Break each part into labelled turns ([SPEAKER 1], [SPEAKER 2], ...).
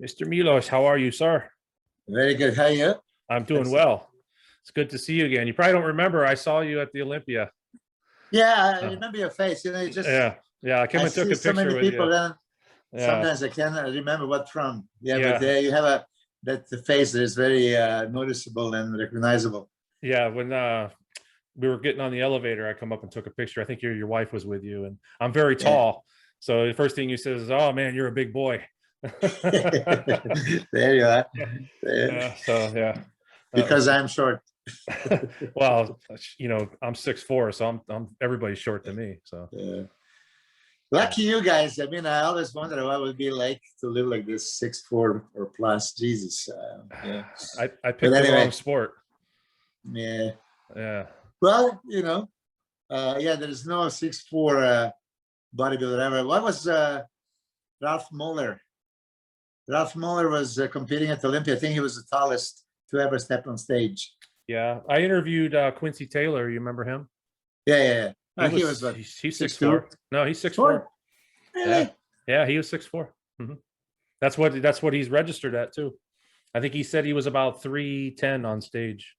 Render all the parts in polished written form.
[SPEAKER 1] Mr. Milos, how are you, sir?
[SPEAKER 2] Very good. How are you?
[SPEAKER 1] I'm doing well. It's good to see you again. You probably don't remember. I saw you at the Olympia.
[SPEAKER 2] Yeah, I remember your face. You know, you just
[SPEAKER 1] yeah. I came and took a
[SPEAKER 2] so
[SPEAKER 1] picture
[SPEAKER 2] many
[SPEAKER 1] with
[SPEAKER 2] people.
[SPEAKER 1] you.
[SPEAKER 2] Then
[SPEAKER 1] Yeah.
[SPEAKER 2] sometimes I can't remember what from. Yeah,
[SPEAKER 1] Yeah.
[SPEAKER 2] but you have that face that is very noticeable and recognizable.
[SPEAKER 1] Yeah, when we were getting on the elevator, I come up and took a picture. I think your wife was with you, and I'm very tall. So the first thing you said is, "Oh man, you're a big boy."
[SPEAKER 2] There you are.
[SPEAKER 1] Yeah. So yeah.
[SPEAKER 2] Because I'm short.
[SPEAKER 1] Well, you know, I'm 6'4", so I'm everybody's short to me. So
[SPEAKER 2] yeah. Lucky you guys. I mean, I always wonder what it would be like to live like this, 6'4" or plus. Jesus. Yeah.
[SPEAKER 1] I picked the wrong sport.
[SPEAKER 2] Yeah.
[SPEAKER 1] Yeah.
[SPEAKER 2] Well, you know, yeah, there's no 6'4" bodybuilder ever. What was Ralph Muller? Ralph Muller was competing at Olympia. I think he was the tallest to ever step on stage.
[SPEAKER 1] Yeah, I interviewed Quincy Taylor. You remember him?
[SPEAKER 2] Yeah.
[SPEAKER 1] He was what, he's 6'4". No, he's 6'4".
[SPEAKER 2] Really?
[SPEAKER 1] Yeah, he was 6'4". Mm-hmm. That's what he's registered at too. I think he said he was about 310 on stage.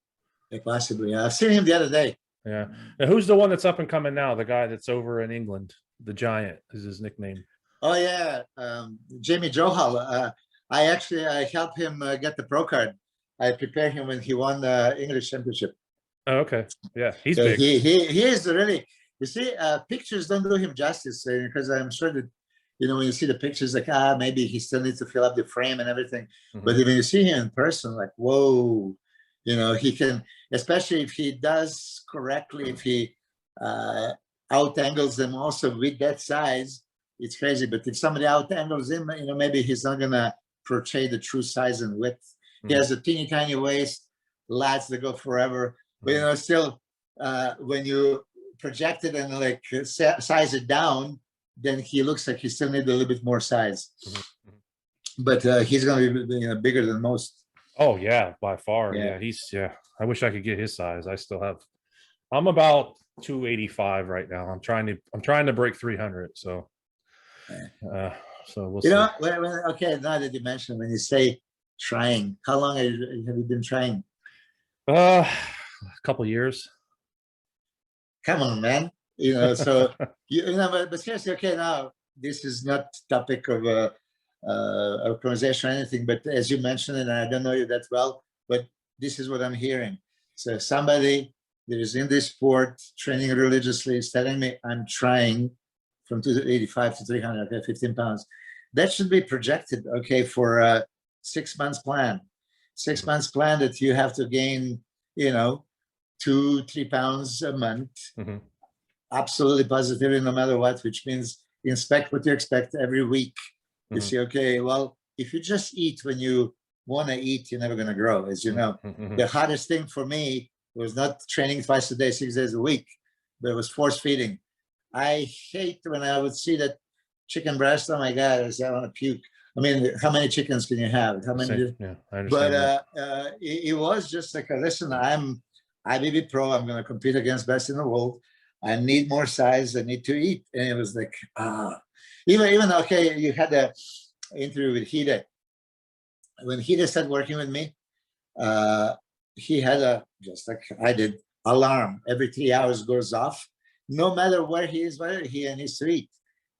[SPEAKER 2] Yeah, possibly. I've seen him the other day.
[SPEAKER 1] Yeah. Now, who's the one that's up and coming now? The guy that's over in England, the Giant is his nickname.
[SPEAKER 2] Oh yeah, Jamie Johal. I helped him get the pro card. I prepared him when he won the English Championship.
[SPEAKER 1] Oh, okay. Yeah, he's
[SPEAKER 2] so
[SPEAKER 1] big.
[SPEAKER 2] He is really. You see, pictures don't do him justice because I'm sure that, you know, when you see the pictures, like maybe he still needs to fill up the frame and everything. Mm-hmm. But when you see him in person, like whoa, you know, he can, especially if he does correctly, if he out angles them also with that size. It's crazy, but if somebody out angles him, you know, maybe he's not gonna portray the true size and width. Mm-hmm. He has a teeny tiny waist, lats that go forever. But you know, still, when you project it and like size it down, then he looks like he still needs a little bit more size. Mm-hmm. But he's gonna be, you know, bigger than most.
[SPEAKER 1] Oh yeah, by far. Yeah, I wish I could get his size. I'm about 285 right now. I'm trying to break 300. So. So we'll see.
[SPEAKER 2] You know, okay, now that you mentioned, when you say trying, how long have you been trying?
[SPEAKER 1] A couple years.
[SPEAKER 2] Come on, man. You know, so you know, but seriously, okay, now this is not topic of a conversation or anything, but as you mentioned, and I don't know you that well, but this is what I'm hearing. So somebody that is in this sport, training religiously, is telling me I'm trying from 285 to 300, okay, 15 pounds. That should be projected, okay, for a 6 months plan. 6 months plan that you have to gain, you know, 2-3 pounds a month. Mm-hmm. Absolutely positively, no matter what, which means inspect what you expect every week. Mm-hmm. You see, okay, well, if you just eat when you want to eat, you're never going to grow, as you know. Mm-hmm. The hardest thing for me was not training twice a day, 6 days a week, but it was force feeding. I hate when I would see that chicken breast. Oh my God, I want to puke. I mean, how many chickens can you have? How many?
[SPEAKER 1] Yeah, I understand.
[SPEAKER 2] But it was just like, listen, I'm IBB pro. I'm going to compete against best in the world. I need more size. I need to eat. And it was like, even okay, you had an interview with Hide. When Hide started working with me, he had just like I did, alarm every 3 hours goes off. No matter where he is, whether he needs to eat.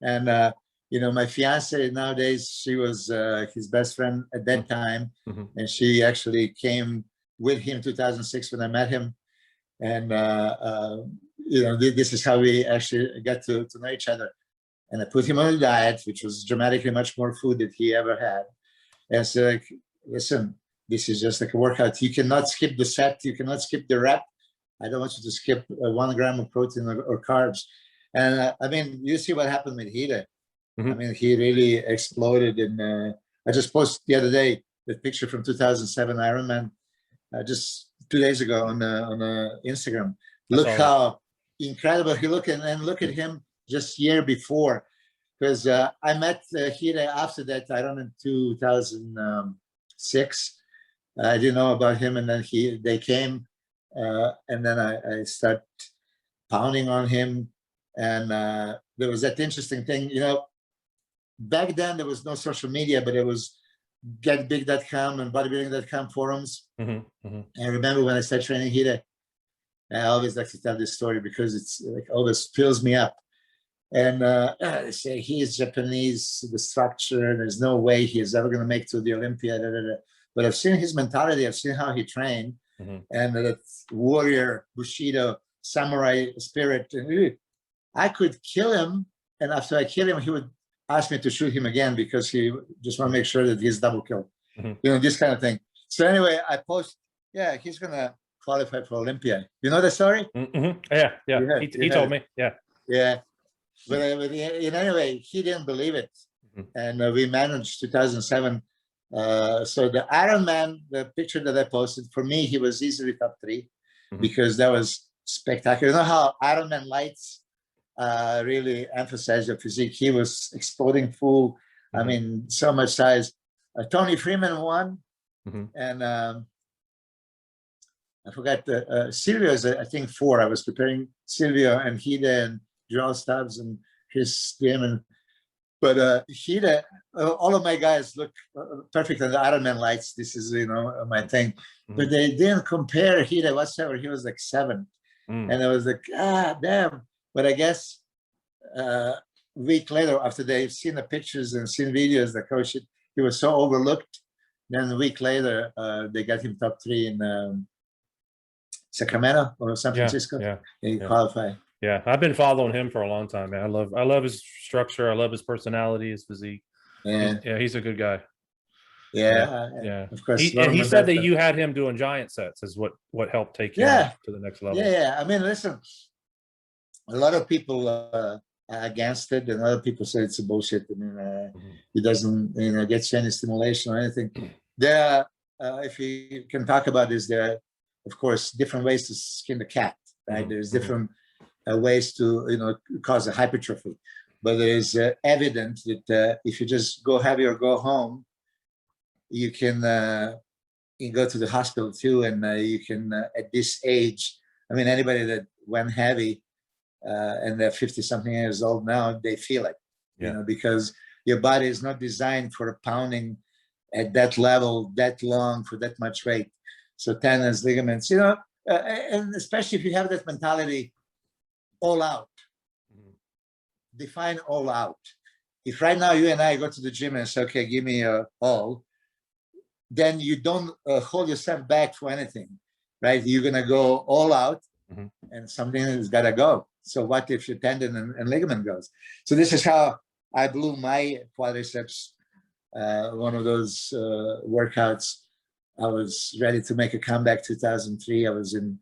[SPEAKER 2] And, you know, my fiance nowadays, she was his best friend at that time. Mm-hmm. And she actually came with him in 2006 when I met him. And, you know, this is how we actually got to know each other. And I put him on a diet, which was dramatically much more food than he ever had. And so, like, listen, this is just like a workout. You cannot skip the set. You cannot skip the rep. I don't want you to skip 1 gram of protein or carbs. And I mean, you see what happened with Hide. Mm-hmm. I mean, he really exploded. And I just posted the other day the picture from 2007 Ironman, just 2 days ago on Instagram. Look how incredible. He look and look at him just year before, because I met Hida after that. I don't know, in 2006. I didn't know about him, and then they came, and then I start pounding on him, and there was that interesting thing, you know. Back then there was no social media, but it was getbig.com and bodybuilding.com forums. I remember when I started training Hida, I always like to tell this story because it's like always fills me up. And they say he is Japanese, the structure, there's no way he is ever going to make to the Olympia. But I've seen his mentality, I've seen how he trained, and that warrior, Bushido, samurai spirit. And I could kill him, and after I kill him, he would ask me to shoot him again because he just want to make sure that he's double killed. You know, this kind of thing. So anyway, I post, yeah, he's going to qualify for Olympia. You know the story?
[SPEAKER 1] Yeah. He told me.
[SPEAKER 2] Yeah. But in any way, he didn't believe it. And we managed 2007. So the Ironman, the picture that I posted, for me, he was easily top 3 because that was spectacular. You know how Ironman lights really emphasize your physique? He was exploding full. I mean, so much size. Tony Freeman won. And I forgot Silvio is, I think, 4. I was preparing Silvio and Hida and Joel Stubbs and Chris Damon. But Hida, all of my guys look perfect on the Ironman lights. This is, you know, my thing. But they didn't compare Hida whatsoever. He was like 7. And I was like, ah, damn. But I guess a week later, after they've seen the pictures and seen videos, the coach, he was so overlooked. Then a week later, they got him top 3 in Sacramento or San Francisco. He qualified.
[SPEAKER 1] Yeah, I've been following him for a long time, man. I love his structure. I love his personality, his physique. He's a good guy.
[SPEAKER 2] Yeah. Of course.
[SPEAKER 1] He said that you had him doing giant sets is what helped take him to the next level.
[SPEAKER 2] Yeah. I mean, listen, a lot of people are against it, and other people say it's a bullshit. I mean, he doesn't, you know, get any stimulation or anything. There, if you can talk about this, there are, of course, different ways to skin the cat, right? There's different ways to, you know, cause a hypertrophy. But there is evidence that if you just go heavy or go home, you can go to the hospital too, and you can, at this age, I mean, anybody that went heavy and they're 50-something years old now, they feel it, you know, because your body is not designed for pounding at that level, that long, for that much weight. So tendons, ligaments, you know, and especially if you have that mentality, all out. Define all out. If right now you and I go to the gym and say, okay, give me all, then you don't hold yourself back for anything, right? You're going to go all out, and something has got to go. So what if your tendon and ligament goes? So this is how I blew my quadriceps. One of those workouts. I was ready to make a comeback 2003. I was in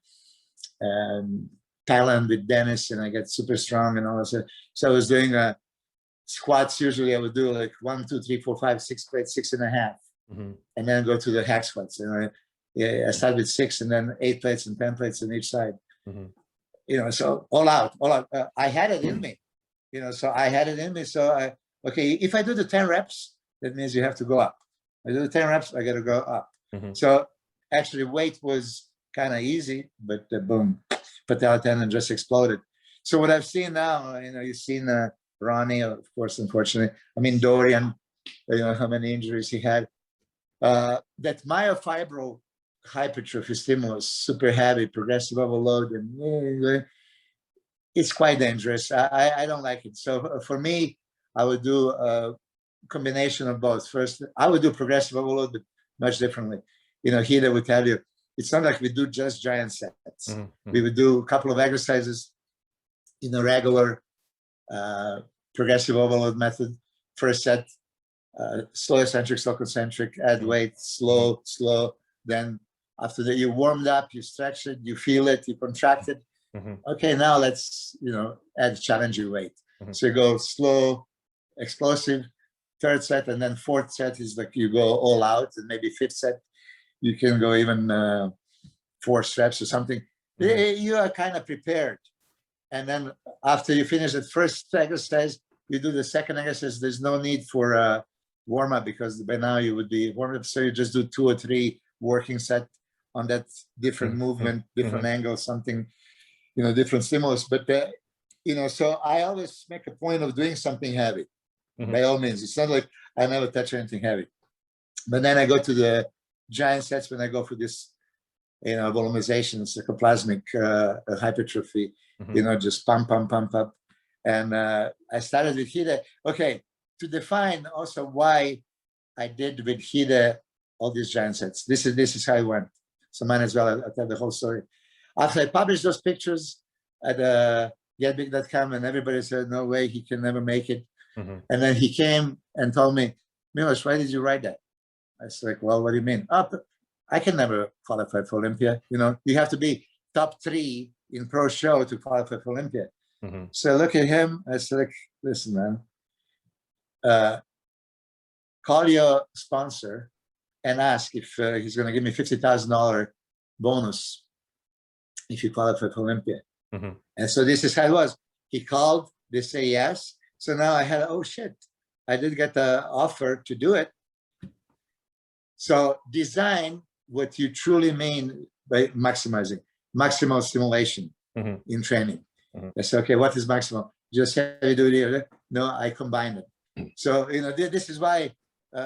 [SPEAKER 2] Thailand with Dennis, and I got super strong and all that. So I was doing squats. Usually I would do like 1, 2, 3, 4, 5, 6 plates, 6.5, and then go to the hack squats. And I started with 6, and then 8 plates and 10 plates on each side. You know, so all out. I had it in me. You know, so I had it in me. So okay, if I do the 10 reps, that means you have to go up. I do the 10 reps, I got to go up. So actually weight was kind of easy, but boom, patella tendon just exploded. So what I've seen now, you know, you've seen Ronnie, of course, unfortunately. I mean, Dorian, you know, how many injuries he had. That myofibril hypertrophy stimulus, super heavy, progressive overload, and it's quite dangerous. I don't like it. So for me, I would do a combination of both. First, I would do progressive overload, but much differently. You know, here they would tell you, it's not like we do just giant sets. We would do a couple of exercises in a regular progressive overload method. First set, slow eccentric, slow concentric, add weight, slow. Then after that, you warmed up, you stretch it, you feel it, you contract it. Okay, now let's, you know, add challenging weight. So you go slow, explosive, 3rd set, and then 4th set is like you go all out, and maybe 5th set, you can go even 4 reps or something. You are kind of prepared. And then after you finish the first exercise, you do the second exercise. There's no need for a warm up because by now you would be warmed up. So you just do 2 or 3 working set on that different movement, different angle, something, you know, different stimulus. But, you know, so I always make a point of doing something heavy. By all means. It's not like I never touch anything heavy. But then I go to the giant sets when I go for this, you know, volumization, sarcoplasmic hypertrophy, you know, just pump up. And I started with HIIT. Okay, to define also why I did with HIIT all these giant sets. This is how it went. So might as well I'll tell the whole story. After I published those pictures at getbig.com, and everybody said, no way, he can never make it. And then he came and told me, Milos, why did you write that? I was like, well, what do you mean? Oh, I can never qualify for Olympia. You know, you have to be top 3 in pro show to qualify for Olympia. So I look at him. I said, like, listen, man, call your sponsor and ask if he's going to give me $50,000 bonus if you qualify for Olympia. And so this is how it was. He called, they say yes. So now I had, oh shit, I did get the offer to do it. So design what you truly mean by maximizing, maximal stimulation in training. I said, okay, what is maximal? Just heavy duty? No, I combine it. So, you know, this is why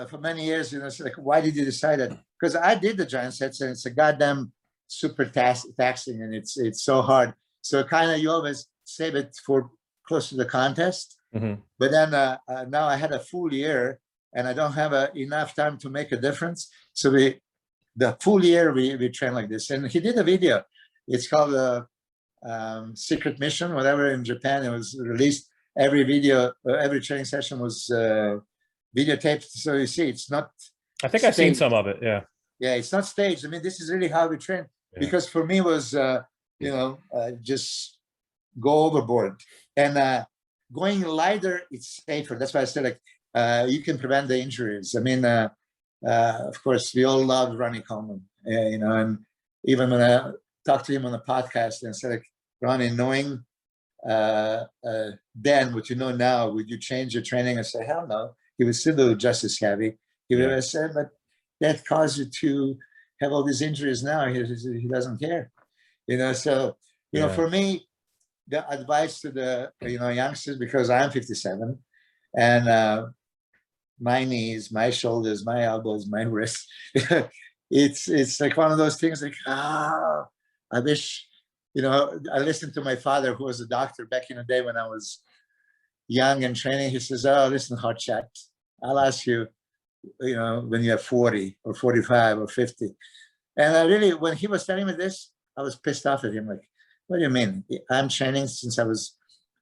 [SPEAKER 2] for many years, you know, it's like, why did you decide that? Because I did the giant sets and it's a goddamn super taxing and it's so hard. So kind of you always save it for close to the contest. But then now I had a full year and I don't have enough time to make a difference. So the full year we train like this. And he did a video. It's called Secret Mission, whatever, in Japan. It was released. Every video, every training session was videotaped. So you see, it's not.
[SPEAKER 1] I think I've seen some of it. Yeah.
[SPEAKER 2] Yeah, it's not staged. I mean, this is really how we train. Because for me was, you know, just go overboard. And going lighter, it's safer. That's why I said, like, you can prevent the injuries. I mean, of course, we all love Ronnie Coleman, you know, and even when I talked to him on the podcast and said, like, Ronnie, knowing then what you know now, would you change your training? I said, hell no. He would still do just as heavy. He would have said, but that caused you to have all these injuries now. He doesn't care, you know. So, you know, for me, the advice to the, you know, youngsters, because I'm 57 and my knees, my shoulders, my elbows, my wrists, it's like one of those things like, I wish, you know, I listened to my father, who was a doctor back in the day when I was young and training. He says, oh, listen, hot shot, I'll ask you, you know, when you're 40 or 45 or 50. And I really, when he was telling me this, I was pissed off at him. Like, what do you mean? I'm training since I was,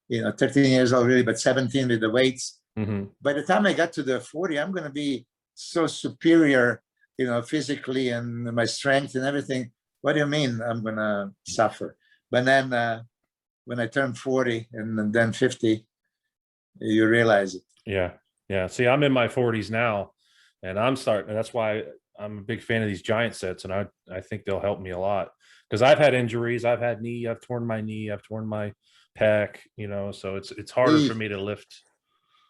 [SPEAKER 2] you know, 13 years old, really, but 17 with the weights. By the time I got to the 40, I'm going to be so superior, you know, physically and my strength and everything. What do you mean I'm going to suffer? But then when I turned 40 and then 50, you realize it.
[SPEAKER 1] Yeah. Yeah. See, I'm in my 40s now and I'm starting. And that's why I'm a big fan of these giant sets. And I think they'll help me a lot because I've had injuries. I've had knee. I've torn my knee. I've torn my pec, you know, so it's harder for me to lift.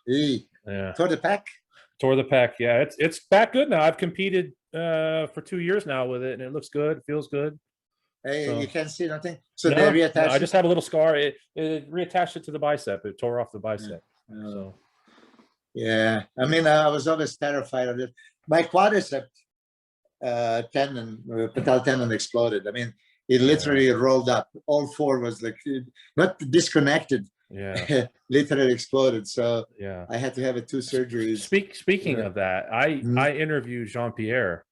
[SPEAKER 2] Yeah. Tore the pec?
[SPEAKER 1] Tore the pec. Yeah. It's back good now. I've competed for 2 years now with it and it looks good. It feels good.
[SPEAKER 2] Hey, so, you can't see nothing. So no, they reattached.
[SPEAKER 1] No, I just have a little scar. It reattached it to the bicep. It tore off the bicep.
[SPEAKER 2] Yeah.
[SPEAKER 1] So.
[SPEAKER 2] Yeah, I mean, I was always terrified of it. My quadricep tendon, patella tendon exploded. I mean, it literally rolled up. All 4 was like not disconnected.
[SPEAKER 1] Yeah,
[SPEAKER 2] literally exploded. So
[SPEAKER 1] yeah,
[SPEAKER 2] I had to have 2 surgeries.
[SPEAKER 1] Speaking of that, I interviewed Jean-Pierre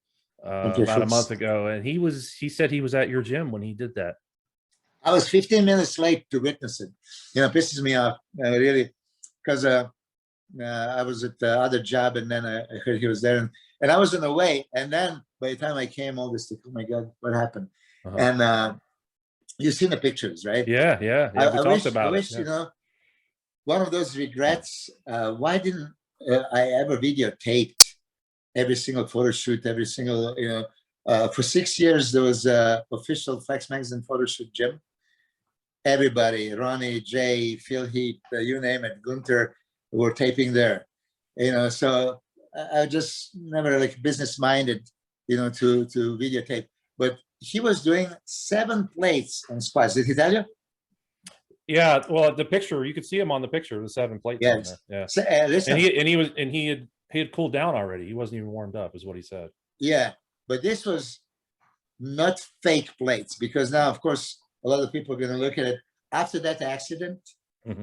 [SPEAKER 1] about a month ago, and he said he was at your gym when he did that.
[SPEAKER 2] I was 15 minutes late to witness it. You know, it pisses me off really, because I was at the other job, and then I heard he was there, and I was on the way. And then by the time I came, all this, oh my God, what happened? And you've seen the pictures, right?
[SPEAKER 1] Yeah. We talked about it.
[SPEAKER 2] I wish, you know, one of those regrets. Why didn't I ever videotaped every single photo shoot, every single, you know, for 6 years there was a official Flex Magazine photo shoot gym. everybody, Ronnie, Jay, Phil Heath, you name it, Gunther, were taping there. You know, so I just never like business minded, you know, to videotape. But he was doing 7 plates on squats. Did he tell you?
[SPEAKER 1] Yeah, well, the picture, you could see him on the picture, the 7 plates on
[SPEAKER 2] Yes.
[SPEAKER 1] there. Yeah.
[SPEAKER 2] So, listen,
[SPEAKER 1] and he had cooled down already. He wasn't even warmed up, is what he said.
[SPEAKER 2] yeah, but this was not fake plates, because now, of course, a lot of people are going to look at it after that accident.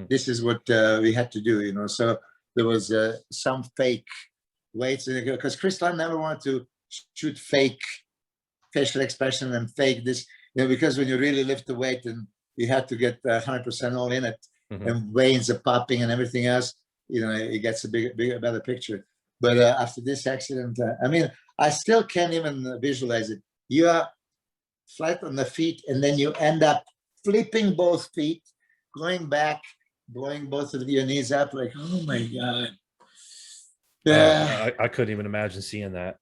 [SPEAKER 2] This is what we had to do, you know. So there was some fake weights, because Chris Lund never wanted to shoot fake facial expression and fake this, you know, because when you really lift the weight and you have to get 100% all in it, and veins are popping and everything else, you know, it gets a better picture. But after this accident, I mean, I still can't even visualize it. You are flat on the feet, and then you end up flipping both feet, going back, blowing both of your knees up, like, oh my God.
[SPEAKER 1] I couldn't even imagine seeing that,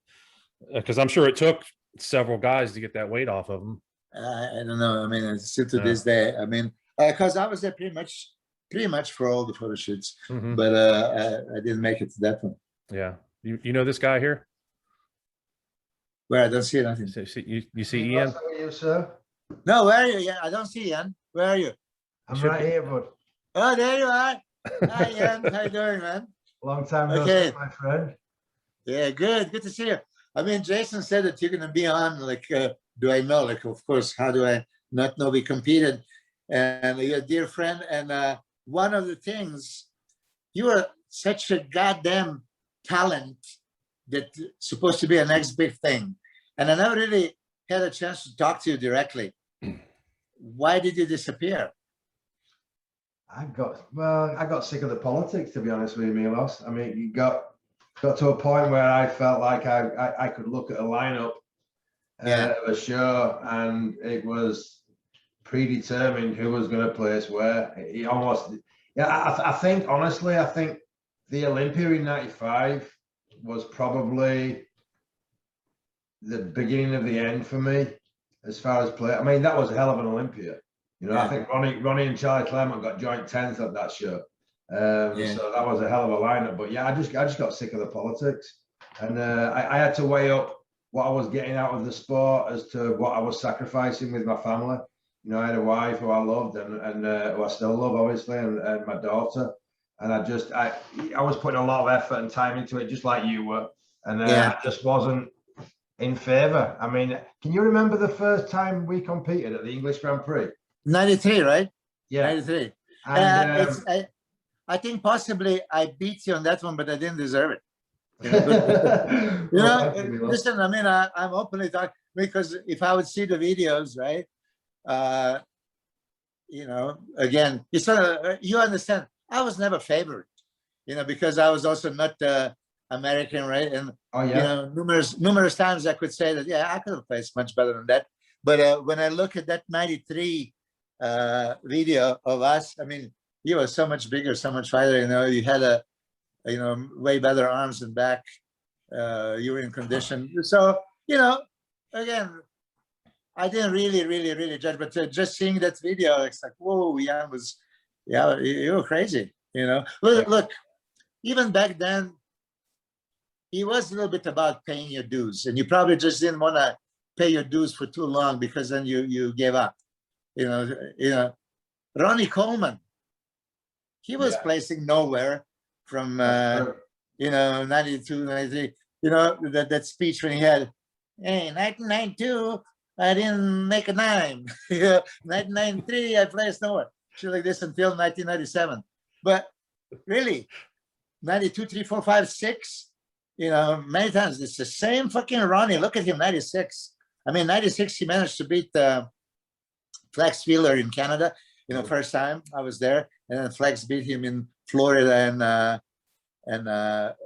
[SPEAKER 1] because I'm sure it took several guys to get that weight off of them.
[SPEAKER 2] I don't know. I mean, still to this day, I mean, because I was there pretty much for all the photo shoots, but I didn't make it to that one.
[SPEAKER 1] Yeah. You know this guy here?
[SPEAKER 2] Where? I don't see nothing.
[SPEAKER 1] You see Ian?
[SPEAKER 3] How are you, sir?
[SPEAKER 2] No, where are you? Yeah, I don't see Ian. Where are you?
[SPEAKER 3] I'm right here, bud.
[SPEAKER 2] Oh, there you are. Hi, Ian. How you doing, man?
[SPEAKER 3] Long time no see, my friend.
[SPEAKER 2] Yeah, good. Good to see you. I mean, Jason said that you're going to be on, like, do I know? Like, of course, how do I not know we competed? And you're a dear friend. And one of the things, you are such a goddamn talent that's supposed to be a next big thing. And I never really had a chance to talk to you directly. Why did you disappear?
[SPEAKER 3] I got sick of the politics, to be honest with you, Milos. I mean, you got to a point where I felt like I could look at a lineup of a show, and it was predetermined who was going to place where. It almost, I think, honestly, I think the Olympia in '95 was probably the beginning of the end for me as far as play. I mean, that was a hell of an Olympia. You know, I think Ronnie and Charlie Claremont got joint 10th at that show. So that was a hell of a lineup. But yeah, I just got sick of the politics, and I had to weigh up what I was getting out of the sport as to what I was sacrificing with my family. You know, I had a wife who I loved and who I still love, obviously, and my daughter. And I was putting a lot of effort and time into it, just like you were. And I just wasn't in favor. I mean, can you remember the first time we competed at the English Grand Prix? 93,
[SPEAKER 2] right?
[SPEAKER 3] Yeah.
[SPEAKER 2] 93. And I think possibly I beat you on that one, but I didn't deserve it. You know, listen, I mean, I'm openly talking, because if I would see the videos, right? You know, again, you understand, I was never favored, you know, because I was also not American, right? And you know, numerous times I could say that, yeah, I could have placed much better than that. But when I look at that 93 video of us, I mean, you were so much bigger, so much fighter, you know, you had you know, way better arms and back, you were in condition. So, you know, again, I didn't really judge, but just seeing that video, it's like, whoa, you were crazy, you know. Look, even back then, it was a little bit about paying your dues, and you probably just didn't want to pay your dues for too long, because then you gave up. You know, Ronnie Coleman, he was placing nowhere from you know, 92, 93. You know, that speech when he had, hey, 1992, I didn't make a dime. 1993, I placed nowhere. Shit like this until 1997. But really, 92, 3, 4, 5, 6, you know, many times it's the same fucking Ronnie. Look at him, 96. I mean, 96, he managed to beat Flex Wheeler in Canada, you know, first time I was there. And then Flex beat him in Florida and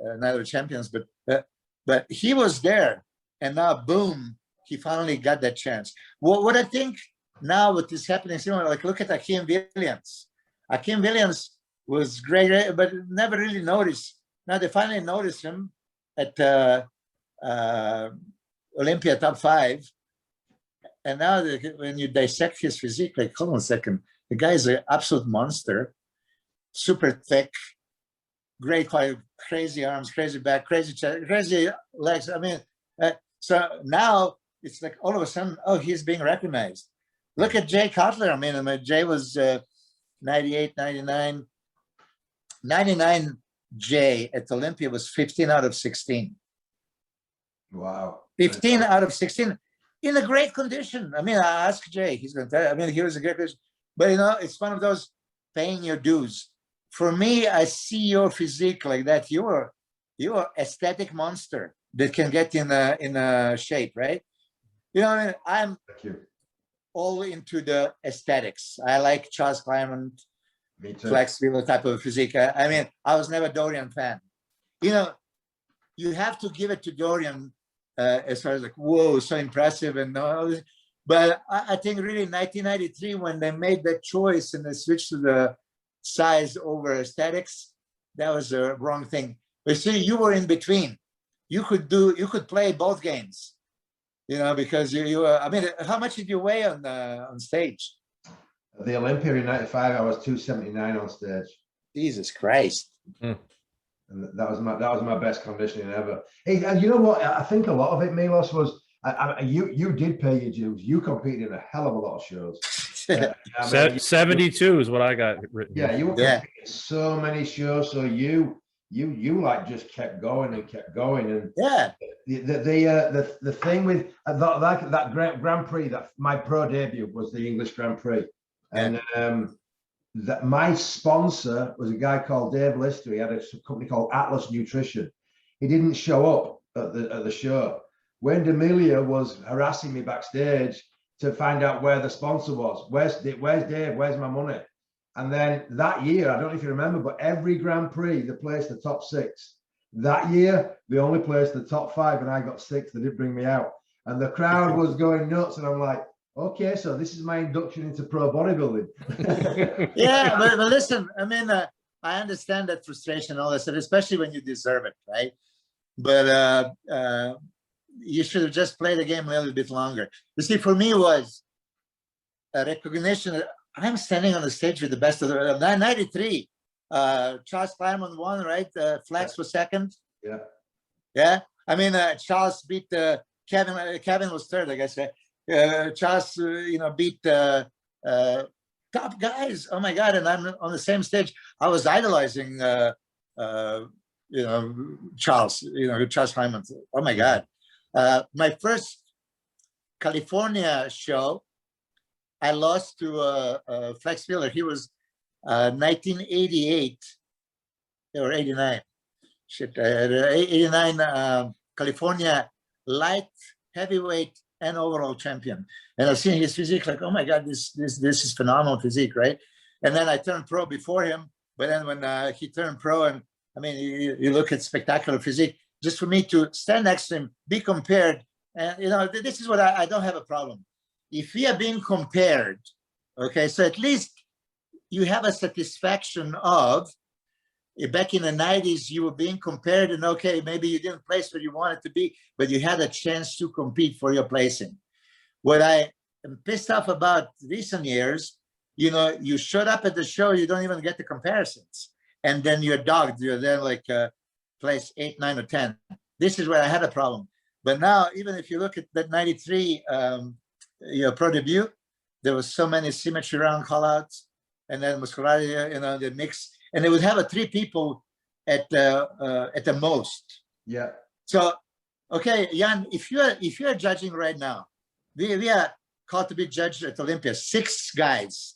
[SPEAKER 2] another champions. But he was there, and now boom, he finally got that chance. What I think now what is happening, like, look at Akeem Williams. Akeem Williams was great, but never really noticed. Now they finally noticed him at Olympia top 5. And now when you dissect his physique, like, hold on a second, The guy is an absolute monster, super thick, great, quite crazy arms, crazy back, crazy chest, crazy legs. I mean, so now it's like all of a sudden, oh, he's being recognized. Look at Jay Cutler. I mean, Jay was 98, 99. 99 Jay at Olympia was 15 out of 16.
[SPEAKER 3] Wow.
[SPEAKER 2] 15 out of 16 in a great condition. I mean, I asked Jay, he's going to tell you, I mean, he was a great condition. But, you know, it's one of those paying your dues. For me, I see your physique like that. You're aesthetic monster that can get in a shape, right? You know, I mean, I'm all into the aesthetics. I like Charles Clement, flexible type of physique. I mean, I was never Dorian fan. You know, you have to give it to Dorian as far as like, whoa, so impressive and all this. But I think really in 1993, when they made that choice and they switched to the size over aesthetics, that was a wrong thing. But see, you were in between. You could play both games, you know, because you I mean, how much did you weigh on stage?
[SPEAKER 3] The Olympia in '95, I was 279 on stage.
[SPEAKER 2] Jesus Christ.
[SPEAKER 3] And that was my best conditioning ever. Hey, and you know what? I think a lot of it, Milos, was you did pay your dues. You competed in a hell of a lot of shows. I mean,
[SPEAKER 1] 72 is what I got written.
[SPEAKER 3] Yeah, you were competing in so many shows. So you like just kept going and kept going. And
[SPEAKER 2] yeah,
[SPEAKER 3] the thing with that Grand Prix, that my pro debut was the English Grand Prix, and that my sponsor was a guy called Dave Lister. He had a company called Atlas Nutrition. He didn't show up at the show. When D'Amelia was harassing me backstage to find out where the sponsor was, where's Dave? Where's my money? And then that year, I don't know if you remember, but every Grand Prix, they placed the top 6. That year, they only placed the top 5, and I got 6th. They didn't bring me out. And the crowd was going nuts, and I'm like, okay, so this is my induction into pro bodybuilding.
[SPEAKER 2] Yeah, but listen, I mean, I understand that frustration and all that stuff, especially when you deserve it, right? But you should have just played the game a little bit longer. You see, for me, it was a recognition. I'm standing on the stage with the best of the 93. Charles Clement won, right? Flex was second.
[SPEAKER 3] Yeah.
[SPEAKER 2] Yeah. I mean, Charles beat Kevin. Kevin was third, I guess. Charles, beat top guys. Oh my God! And I'm on the same stage. I was idolizing, Charles. Charles Clement. Oh my God! My first California show, I lost to Flex Wheeler. He was 1988 or 89. Shit, 89 California light heavyweight and overall champion. And I've seen his physique, like, oh my God, this is phenomenal physique, right? And then I turned pro before him, but then when he turned pro, and I mean, you look at spectacular physique, just for me to stand next to him, be compared, and this is what I don't have a problem. If we are being compared, okay, so at least you have a satisfaction of, back in the 90s, you were being compared, and okay, maybe you didn't place where you wanted to be, but you had a chance to compete for your placing. What I am pissed off about recent years, you showed up at the show, you don't even get the comparisons, and then you're dogged. You're there like place 8, 9, or 10. This is where I had a problem. But now, even if you look at that 93 pro debut, there was so many symmetry round callouts, and then muscularity, the mix. And they would have 3 people at the most.
[SPEAKER 3] Yeah.
[SPEAKER 2] So, okay, Jan, if you are judging right now, we are called to be judged at Olympia, 6 guys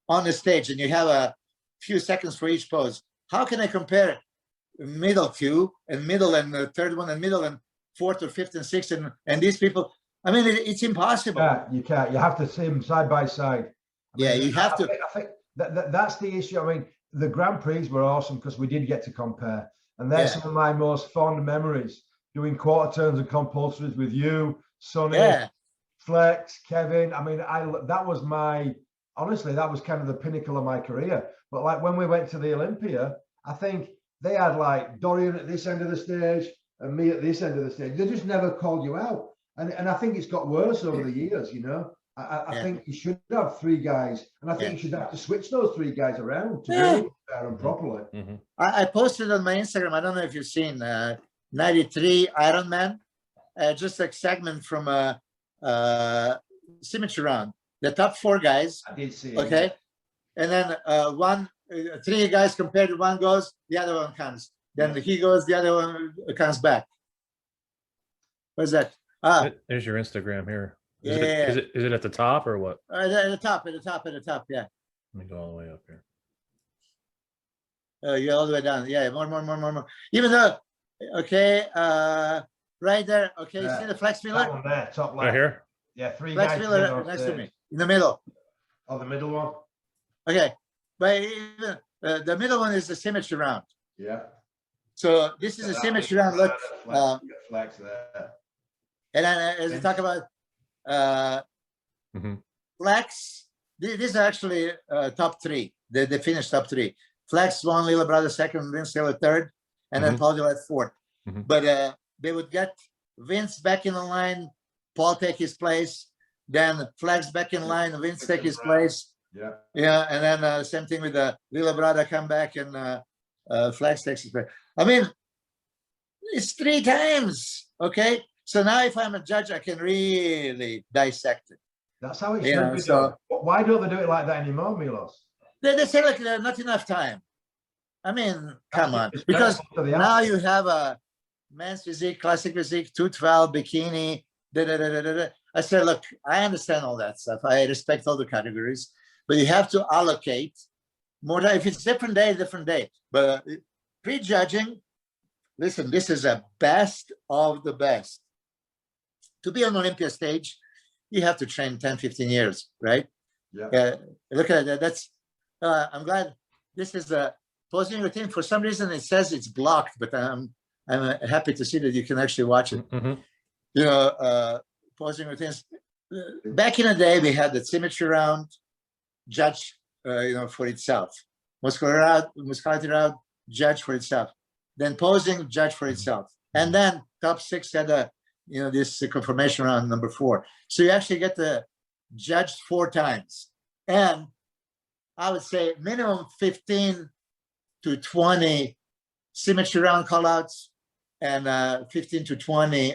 [SPEAKER 2] on the stage, and you have a few seconds for each pose. How can I compare middle 2 and middle and the third one and middle and 4th or 5th and 6th and these people? I mean, it's impossible.
[SPEAKER 3] You can't. You have to see them side by side.
[SPEAKER 2] You have to.
[SPEAKER 3] I think that's the issue. I mean, the Grand Prix were awesome because we did get to compare, and they're some of my most fond memories. Doing quarter turns and compulsories with you, Sonny, Flex, Kevin. I mean, that was honestly, that was kind of the pinnacle of my career. But like when we went to the Olympia, I think they had like Dorian at this end of the stage and me at this end of the stage. They just never called you out. And I think it's got worse over the years, I think you should have 3 guys, and I think you should have to switch those 3 guys around to really prepare them properly.
[SPEAKER 2] I posted on my Instagram, I don't know if you've seen 93 Ironman, just a segment from a symmetry round. The top 4 guys.
[SPEAKER 3] I did see it.
[SPEAKER 2] Okay. And then 3 guys compared, one goes, the other one comes. Then he goes, the other one comes back. Where's that?
[SPEAKER 1] There's your Instagram here.
[SPEAKER 2] Yeah.
[SPEAKER 1] Is it at the top or what?
[SPEAKER 2] At the top, yeah.
[SPEAKER 1] Let me go all the way up here.
[SPEAKER 2] You're all the way down. Yeah, more. Even though, okay, right there. Okay, you see the flex
[SPEAKER 3] That
[SPEAKER 2] filler?
[SPEAKER 3] one there, top left.
[SPEAKER 1] Right here?
[SPEAKER 3] Yeah, 3
[SPEAKER 2] Flex
[SPEAKER 3] guys.
[SPEAKER 2] filler next to me, in the middle.
[SPEAKER 3] Oh, the middle one?
[SPEAKER 2] Okay, but even, the middle one is the symmetry round.
[SPEAKER 3] Yeah.
[SPEAKER 2] So this is a symmetry round. Look,
[SPEAKER 3] flex there.
[SPEAKER 2] and then as we talk about flex, these are actually top 3. They finished top 3. Flex won, Little Brother second, Vince Taylor third, and then Paul Gillette fourth. But they would get Vince back in the line, Paul take his place, then Flex back in line, Vince take his place. Yeah, and then same thing with the Little Brother come back and Flex takes his place. I mean, it's 3 times, okay? So now if I'm a judge, I can really dissect it.
[SPEAKER 3] That's how it should be done. Why don't they do it like that anymore, Milos?
[SPEAKER 2] They say like not enough time. I mean, come on. Because now you have a men's physique, classic physique, 212, bikini, I said, look, I understand all that stuff. I respect all the categories, but you have to allocate more time. If it's different day. But prejudging, listen, this is a best of the best. To be on Olympia stage, you have to train 10, 15 years, right?
[SPEAKER 3] Yeah.
[SPEAKER 2] Look at that. That's, I'm glad this is a posing routine. For some reason, it says it's blocked, but I'm happy to see that you can actually watch it. You know, posing routines. Back in the day, we had the symmetry round, judge, you know, for itself. Muscularity round, judge for itself. Then posing, judge for itself. And then top 6 had a, you know, this confirmation round number 4. So you actually get the judged 4 times. And I would say minimum 15 to 20 symmetry round callouts and 15 to 20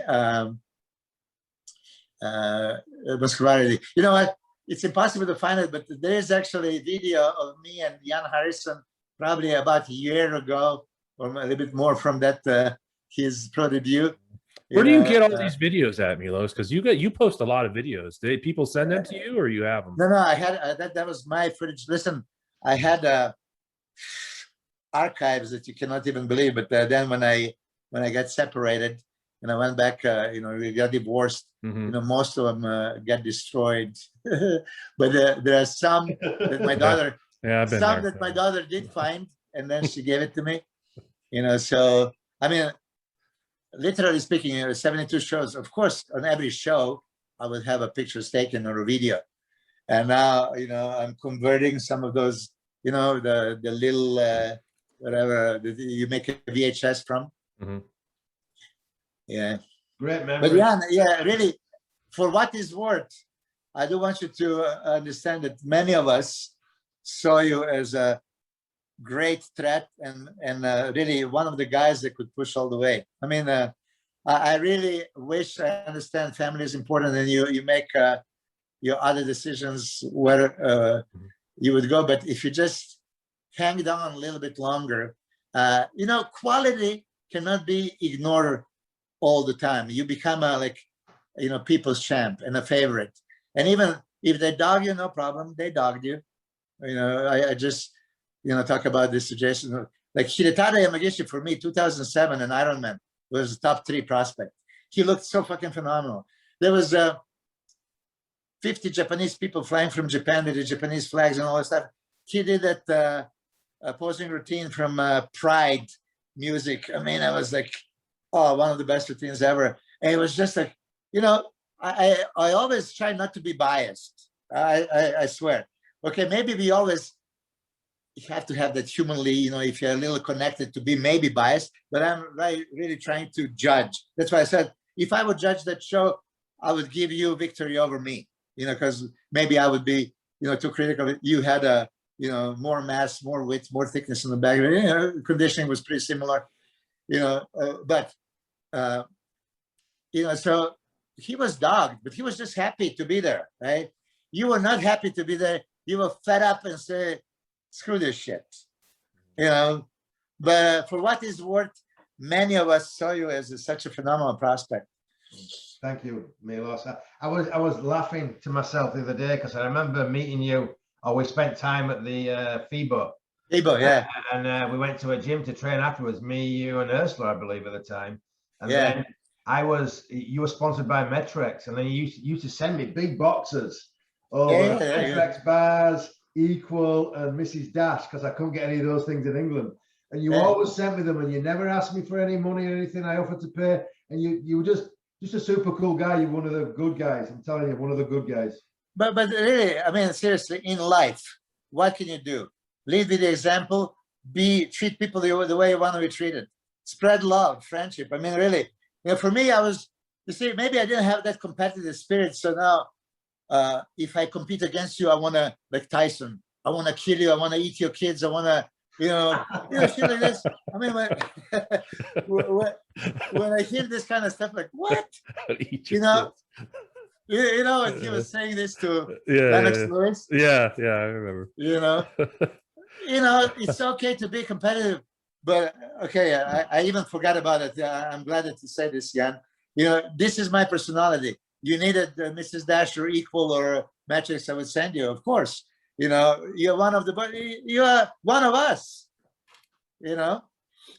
[SPEAKER 2] muscularity. You know what? It's impossible to find it, but there is actually a video of me and Jan Harrison probably about a year ago, or a little bit more from that his pro debut.
[SPEAKER 1] Where do you get all these videos at, Milos? Because you post a lot of videos. Did people send them to you, or you have them?
[SPEAKER 2] No, I had that was my footage. Listen, I had archives that you cannot even believe. But then when I got separated and I went back, you know, we got divorced. You know, most of them got destroyed. But there are some that my daughter, my daughter did find, and then she gave it to me. You know, so I mean, literally speaking, 72 shows. Of course, on every show, I would have a picture taken or a video. And now, you know, I'm converting some of those, you know, the little whatever you make a VHS from. Yeah.
[SPEAKER 3] Great memory.
[SPEAKER 2] But yeah, really, for what is worth, I do want you to understand that many of us saw you as a great threat and really one of the guys that could push all the way. I mean, I really wish I understand family is important and you make your other decisions where you would go. But if you just hang down a little bit longer, you know, quality cannot be ignored all the time. You become like, you know, people's champ and a favorite. And even if they dog you, no problem, they dogged you. You know, I just, you know, talk about this suggestion. Like Hidetada Yamagishi for me, 2007 and Ironman was a top 3 prospect. He looked so fucking phenomenal. There was 50 Japanese people flying from Japan with the Japanese flags and all that stuff. He did that posing routine from Pride music. I mean, I was like, oh, one of the best routines ever. And it was just like, you know, I always try not to be biased. I swear. Okay, maybe we always have to have that humanly, you know, if you're a little connected to be maybe biased, but I'm really trying to judge. That's why I said, if I would judge that show, I would give you victory over me. you know, because maybe I would be, you know, too critical. You had a, you know, more mass, more width, more thickness in the back. You know, conditioning was pretty similar, you know, you know, so he was dogged, but he was just happy to be there, right? You were not happy to be there. You were fed up and say, screw this shit, you know. But for what is worth, many of us saw you as such a phenomenal prospect.
[SPEAKER 3] Thank you, Milos. I was laughing to myself the other day because I remember meeting you, or we spent time at the FIBO.
[SPEAKER 2] FIBO, yeah.
[SPEAKER 3] And we went to a gym to train afterwards, me, you, and Ursula, I believe, at the time. And
[SPEAKER 2] yeah.
[SPEAKER 3] then you were sponsored by Metrex, and then you used to send me big boxes over Metrex bars, Equal, and Mrs. Dash, because I couldn't get any of those things in England. And you always sent me them, and you never asked me for any money or anything I offered to pay. And you were just a super cool guy. You're one of the good guys. I'm telling you, one of the good guys.
[SPEAKER 2] But really, I mean, seriously, in life, what can you do? Lead with the example. Treat people the way you want to be treated. Spread love, friendship. I mean, really, you know, for me, you see, maybe I didn't have that competitive spirit. So now, if I compete against you, I want to, like Tyson, I want to kill you. I want to eat your kids. I want to, you know, shit like this. I mean, when I hear this kind of stuff, like, what? You know, you know, he was saying this to Lennox Lewis.
[SPEAKER 1] Yeah, I remember.
[SPEAKER 2] You know, it's okay to be competitive, but okay, I even forgot about it. I'm glad that you said this, Jan. You know, this is my personality. You needed Mrs. Dash or Equal or Matrix, I would send you, of course. You know, you're one of us, you know.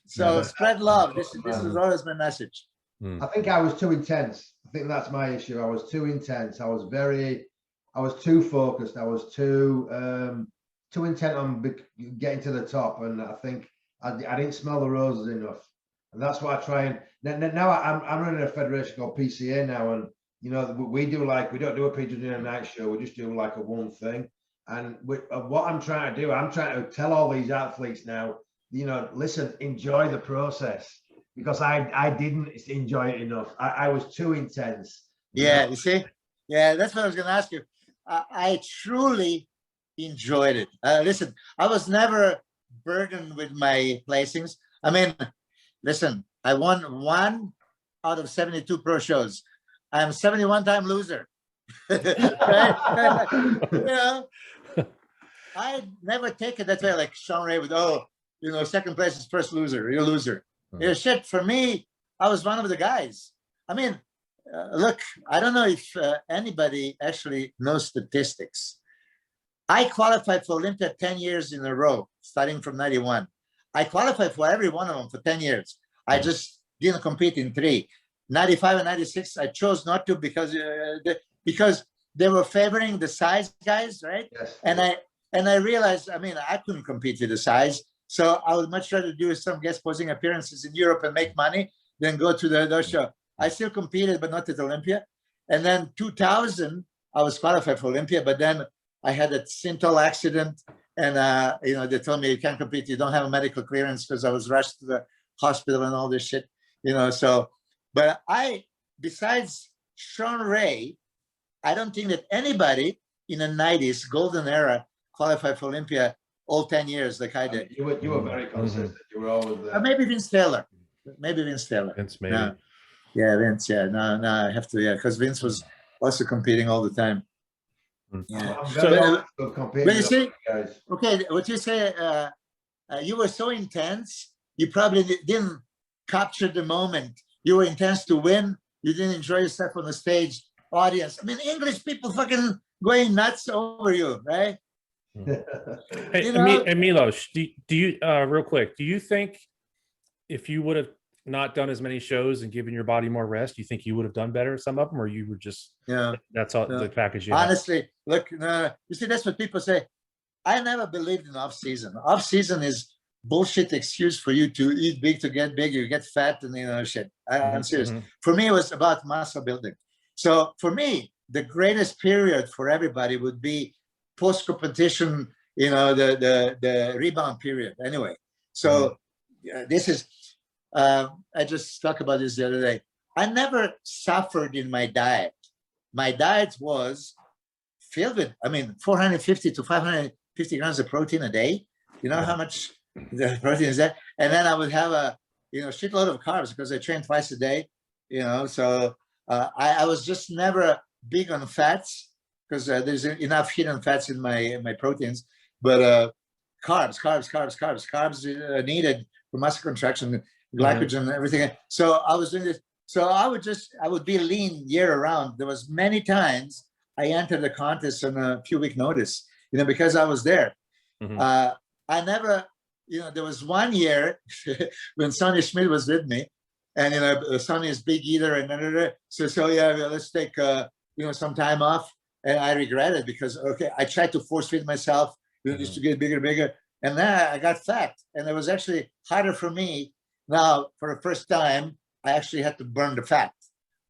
[SPEAKER 2] So spread love. This is always my message.
[SPEAKER 3] I think I was too intense. I think that's my issue. I was too intense. I was too focused. I was too intent on getting to the top, and I think I didn't smell the roses enough. And that's why I try and now I'm running a federation called PCA now, and you know we don't do a PG night show. We just do like a one thing. And what I'm trying to do, I'm trying to tell all these athletes now, you know, listen, enjoy the process, because I didn't enjoy it enough. I was too intense.
[SPEAKER 2] Yeah, you see? Yeah, that's what I was going to ask you. I truly enjoyed it. Listen, I was never burdened with my placings. I mean, listen, I won 1 out of 72 pro shows. I'm 71-time loser. Right? You know, I never take it that way, like Sean Ray with, you know, second place is first loser. You're a loser. You know, shit, for me, I was one of the guys. I mean, look, I don't know if anybody actually knows statistics. I qualified for Olympia 10 years in a row, starting from 91. I qualified for every one of them for 10 years. I just didn't compete in 3. 95 and 96, I chose not to because they were favoring the size guys, right? Yes. And I realized, I mean, I couldn't compete with the size. So I would much rather do some guest posing appearances in Europe and make money than go to those shows. I still competed, but not at Olympia. And then 2000, I was qualified for Olympia, but then I had a simple accident, and you know, they told me you can't compete. You don't have a medical clearance, because I was rushed to the hospital and all this shit. You know, so, but besides Sean Ray, I don't think that anybody in the 90s golden era qualified for Olympia all 10 years like I did.
[SPEAKER 3] You were very consistent. You were always there.
[SPEAKER 2] Maybe Vince Taylor.
[SPEAKER 1] Vince, maybe.
[SPEAKER 2] No. Yeah, Vince. Yeah, no, I have to. Yeah, because Vince was also competing all the time. Yeah.
[SPEAKER 3] But
[SPEAKER 2] you see, okay, what you say, you were so intense, you probably didn't capture the moment. You were intense to win. You didn't enjoy yourself on the stage. Audience, I mean, English people fucking going nuts over you, right?
[SPEAKER 1] Hey, you know? Milos, do you real quick, do you think if you would have not done as many shows and given your body more rest, you think you would have done better at some of them, or you were just, that's all the package you
[SPEAKER 2] honestly
[SPEAKER 1] had?
[SPEAKER 2] Look, you see, that's what people say. I never believed in off-season. Off-season is bullshit excuse for you to eat big, to get big, you get fat, and you know, shit. I'm serious. For me, it was about muscle building. So for me, the greatest period for everybody would be post-competition, you know, the rebound period. Anyway, so this is, I just talked about this the other day. I never suffered in my diet. My diet was filled with, I mean, 450 to 550 grams of protein a day. You know how much the protein is that? And then I would have a, shitload of carbs because I train twice a day, so I was just never big on fats because there's enough hidden fats in my proteins, but carbs are needed for muscle contraction, glycogen, everything. So I was doing this. So I would be lean year round. There was many times I entered the contest on a few week notice, because I was there. I never, there was one year when Sonny Schmidt was with me, and Sonny is big eater, and so yeah, let's take some time off, and I regret it because I tried to force feed myself, just to get bigger, and then I got fat, and it was actually harder for me. Now, for the first time, I actually had to burn the fat.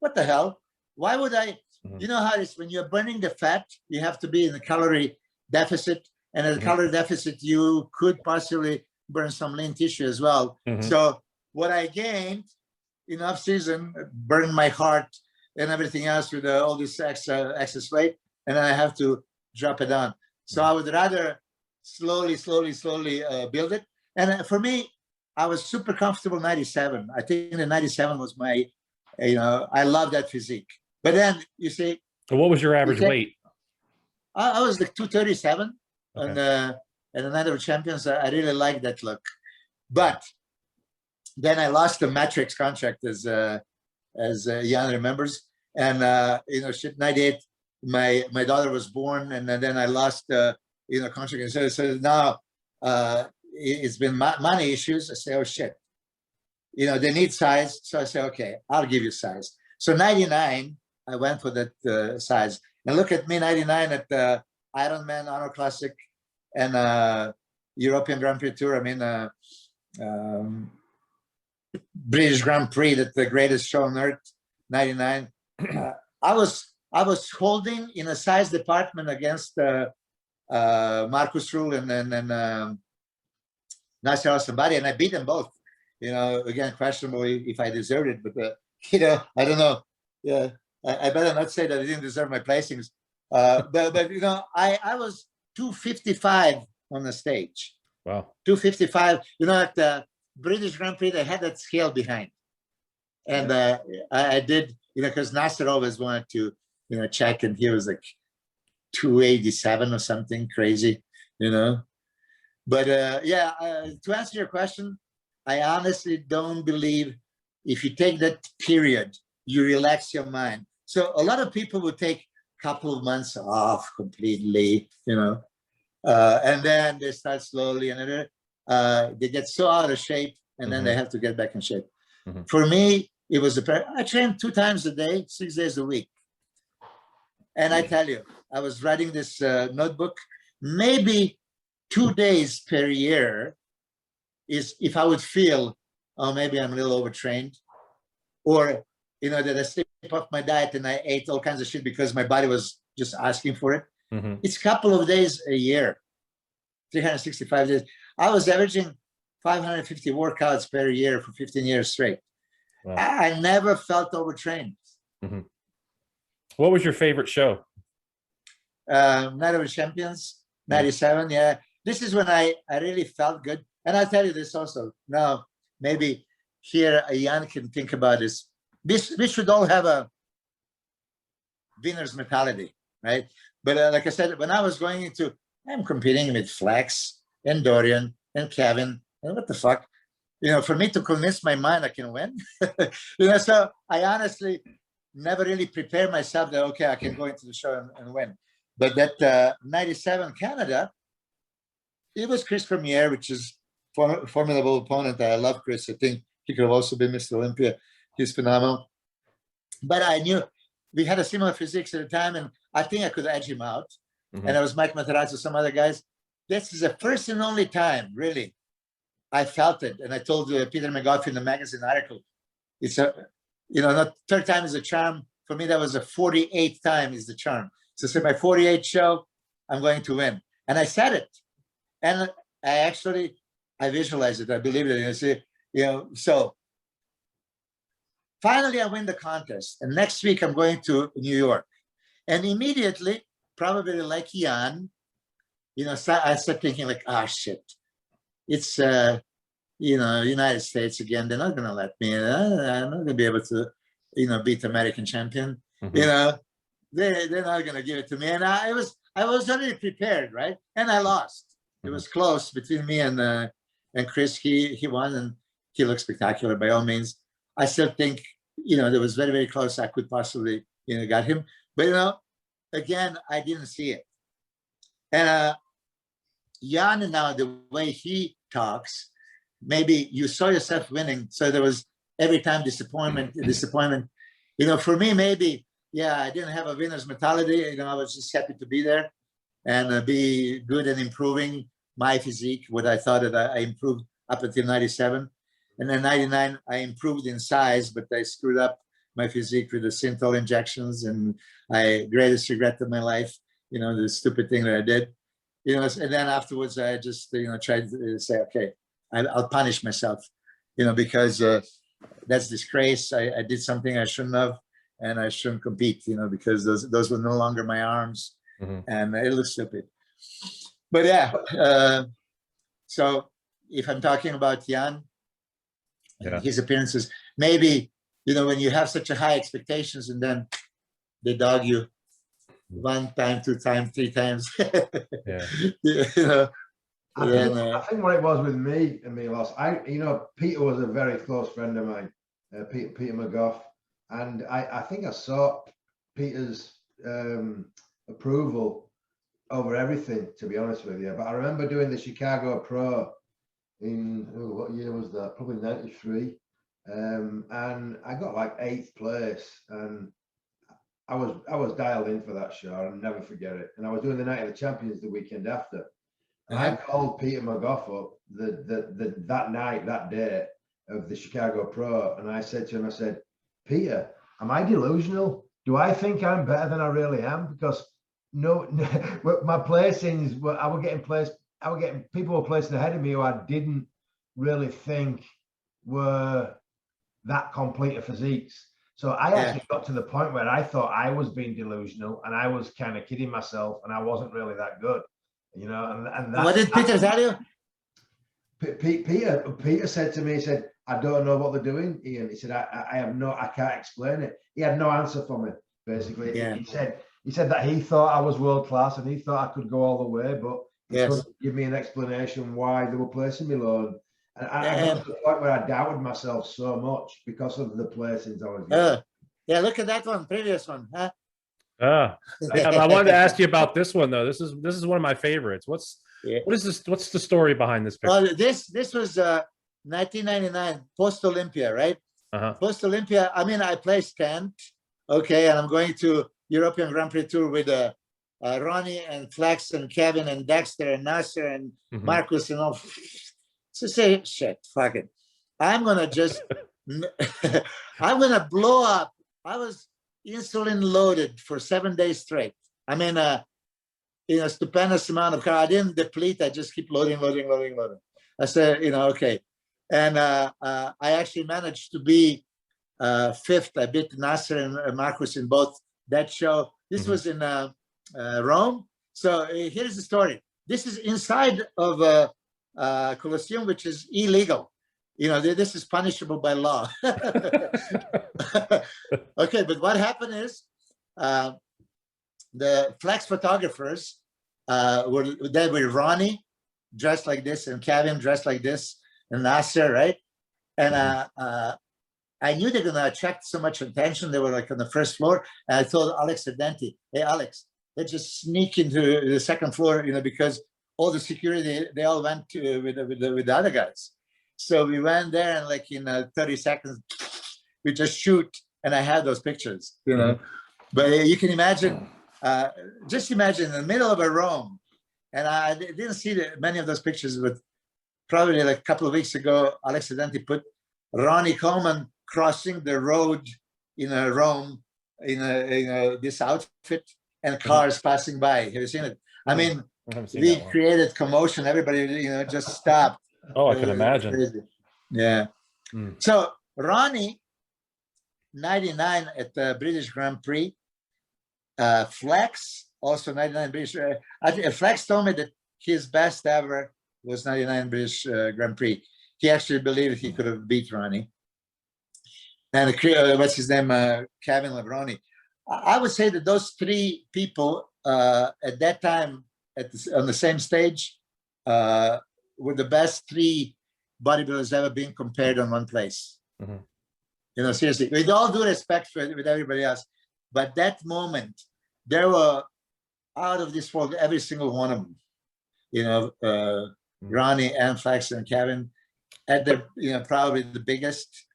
[SPEAKER 2] What the hell? Why would I? You know how it is when you're burning the fat, you have to be in a calorie deficit, and at a calorie deficit, you could possibly burn some lean tissue as well. So what I gained in off season burned my heart and everything else with all this excess weight, and then I have to drop it down. So I would rather slowly build it. And for me, I was super comfortable 97. I think the 97 was my, I love that physique. But then you see.
[SPEAKER 1] So what was your average weight?
[SPEAKER 2] I was like 237 and the Night of Champions. I really like that look. But then I lost the Matrix contract as Jan remembers. And, 98, my daughter was born, and then I lost, contract. And so now it's been money issues. I say, oh, shit. They need size. So I say, okay, I'll give you size. So 99, I went for that size. And look at me, 99 at the Ironman Honor Classic and European Grand Prix Tour. I mean, British Grand Prix, that's the greatest show on earth, 99. I was holding in a size department against Marcus Ruhl and Nasser somebody, and I beat them both. Again, questionable if I deserved it, but I don't know. Yeah, I better not say that I didn't deserve my placings. But I was 255 on the stage.
[SPEAKER 1] Wow.
[SPEAKER 2] 255. At the British Grand Prix, they had that scale behind, and I did. Because Nasser always wanted to, check, and he was like 287 or something crazy, But to answer your question, I honestly don't believe if you take that period, you relax your mind. So a lot of people would take a couple of months off completely, and then they start slowly, and they get so out of shape, and then they have to get back in shape. For me, it was I trained 2 times a day, 6 days a week. And I tell you, I was writing this notebook, maybe 2 days per year is if I would feel, oh, maybe I'm a little overtrained, or, that I slipped off my diet and I ate all kinds of shit because my body was just asking for it. It's a couple of days a year, 365 days. I was averaging 550 workouts per year for 15 years straight. Wow. I never felt overtrained.
[SPEAKER 1] What was your favorite show?
[SPEAKER 2] Night of Champions, 97. Yeah, this is when I really felt good. And I'll tell you this also. Now, maybe here Jan can think about this. We should all have a winner's mentality, right? But like I said, when I was going I'm competing with Flex and Dorian and Kevin, and what the fuck? For me to convince my mind I can win, so I honestly never really prepared myself that, okay, I can go into the show and win. But that 97 Canada, it was Chris Cormier, which is a formidable opponent. I love Chris. I think he could have also been Mr. Olympia. He's phenomenal. But I knew we had a similar physiques at the time, and I think I could edge him out. And I was Mike Materazzi, some other guys. This is the first and only time, really, I felt it. And I told Peter McGough in the magazine article, it's not third time is a charm. For me, that was a 48th time is the charm. So say my 48th show, I'm going to win. And I said it. And I visualized it. I believed it. And I say, so finally I win the contest. And next week I'm going to New York. And immediately probably like Jan, you know, so I started thinking like, ah, shit, it's, you know, United States again. They're not going to let me, I'm not going to be able to, you know, beat American champion.
[SPEAKER 1] Mm-hmm.
[SPEAKER 2] You know, they're not going to give it to me. And I was already prepared, right? And I lost. It was close between me and Chris. He won, and he looked spectacular by all means. I still think, you know, it was very, very close. I could possibly, you know, got him. But, you know, again, I didn't see it. And Jan, now the way he talks, maybe you saw yourself winning. So there was every time disappointment. You know, for me, maybe, yeah, I didn't have a winner's mentality. You know, I was just happy to be there and be good and improving my physique, what I thought that I improved up until 97. And then 99, I improved in size, but I screwed up my physique with the Synthol injections, and greatest regret of my life, you know, the stupid thing that I did. You know, and then afterwards, I just, you know, tried to say, okay, I'll punish myself, you know, because that's disgrace. I did something I shouldn't have, and I shouldn't compete, you know, because those were no longer my arms, and it looks stupid. But yeah, so if I'm talking about Jan and his appearances, maybe, you know, when you have such a high expectations and then they dog you 1 time, 2 times, 3 times, you know.
[SPEAKER 3] I think what it was with me and Milos, you know, Peter was a very close friend of mine, Peter McGough, and I think I sought Peter's approval over everything, to be honest with you. But I remember doing the Chicago Pro in, what year was that? Probably 93, and I got like 8th place, and I was dialed in for that show. I'll never forget it. And I was doing the Night of the Champions the weekend after. And I called Peter McGough up that night, that day of the Chicago Pro, and I said to him, I said, Peter, am I delusional? Do I think I'm better than I really am? Because no my placings were, people were placing ahead of me who I didn't really think were that complete of physiques. So I actually got to the point where I thought I was being delusional, and I was kind of kidding myself, and I wasn't really that good. You know, and
[SPEAKER 2] what did Peter tell you?
[SPEAKER 3] Peter said to me, he said, I don't know what they're doing, Ian. He said, I can't explain it. He had no answer for me, basically. He said that he thought I was world class and he thought I could go all the way, but he couldn't give me an explanation why they were placing me low. And I got to the point where I doubted myself so much because of the placings I was getting.
[SPEAKER 2] Yeah, look at that one, previous one, huh?
[SPEAKER 1] I wanted to ask you about this one though. This is one of my favorites. What is this? What's the story behind this picture?
[SPEAKER 2] This was 1999 post Olympia, right? Post Olympia. I mean, I placed 10th, okay, and I'm going to European Grand Prix Tour with Ronnie and Flex and Kevin and Dexter and Nasser and Marcus and all. So say, shit, fuck it. I'm gonna just, I'm gonna blow up. I was insulin loaded for 7 days straight. I mean, in a stupendous amount of car. I didn't deplete. I just keep loading. I said, you know, okay. And I actually managed to be 5th. I beat Nasser and Marcus in both that show. This was in Rome. So here's the story. This is inside of Colosseum, which is illegal. You know, this is punishable by law. Okay, but what happened is the Flex photographers were there with Ronnie dressed like this and Kevin dressed like this and Nasser, right? And I knew they're going to attract so much attention. They were like on the first floor. And I told Alex Ardenti, hey, Alex, let's just sneak into the 2nd floor, you know, because all the security, they all went to, with the other guys. So we went there and like in 30 seconds, we just shoot. And I had those pictures, you know. But you can imagine, just imagine in the middle of a Rome. And I didn't see many of those pictures, but probably like a couple of weeks ago, Alex Ardenti put Ronnie Coleman crossing the road in Rome in this outfit and cars passing by. Have you seen it? I mean, we created commotion. Everybody, you know, just stopped.
[SPEAKER 1] Oh, I can imagine.
[SPEAKER 2] Crazy. Yeah. So Ronnie, 99 at the British Grand Prix, Flex also 99 British. I think Flex told me that his best ever was 99 British Grand Prix. He actually believed he could have beat Ronnie. And what's his name? Kevin Levroni. I would say that those three people at that time on the same stage were the best three bodybuilders ever been compared on one place.
[SPEAKER 3] Mm-hmm.
[SPEAKER 2] You know, seriously, with all due respect with everybody else, but that moment, they were out of this world, every single one of them. You know, Ronnie and Flex and Kevin at the, you know, probably the biggest.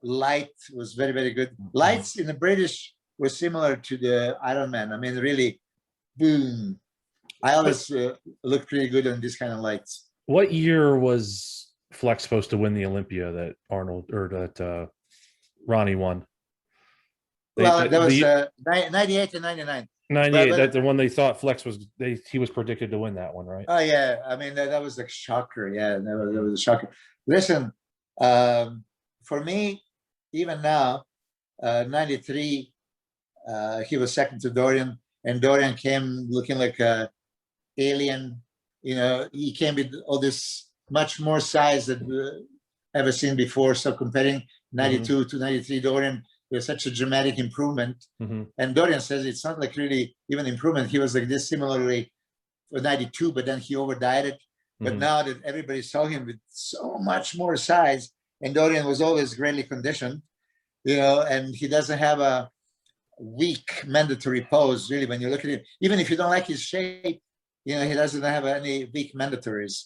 [SPEAKER 2] Light was very, very good. Lights in the British were similar to the Ironman. I mean, really, boom. I always look pretty good on this kind of lights.
[SPEAKER 1] What year was Flex supposed to win the Olympia that Arnold or that Ronnie won?
[SPEAKER 2] Well, that was 98 and 99.
[SPEAKER 1] 98. That's the one they thought Flex was. He was predicted to win that one, right?
[SPEAKER 2] Oh yeah, I mean that was a shocker. Yeah, that was a shocker. Listen, for me, even now, 93, he was second to Dorian, and Dorian came looking like a alien. You know, he came with all this much more size than ever seen before. So comparing 92 to 93, Dorian, there's such a dramatic improvement. And Dorian says it's not like really even improvement. He was like this similarly for 92, but then he over dieted. But now that everybody saw him with so much more size, and Dorian was always greatly conditioned, you know, and he doesn't have a weak mandatory pose, really, when you look at him. Even if you don't like his shape, you know, he doesn't have any weak mandatories.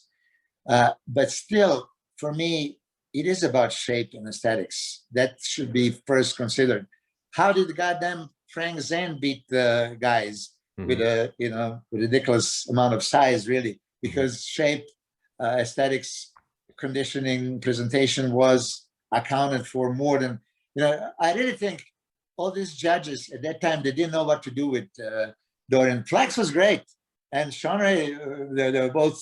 [SPEAKER 2] But still, for me, it is about shape and aesthetics. That should be first considered. How did the goddamn Frank Zane beat the guys with a, you know, a ridiculous amount of size, really? Because shape, aesthetics, conditioning, presentation was accounted for more than, you know, I really think all these judges at that time, they didn't know what to do with Dorian. Flex was great. And Sean Ray, they were both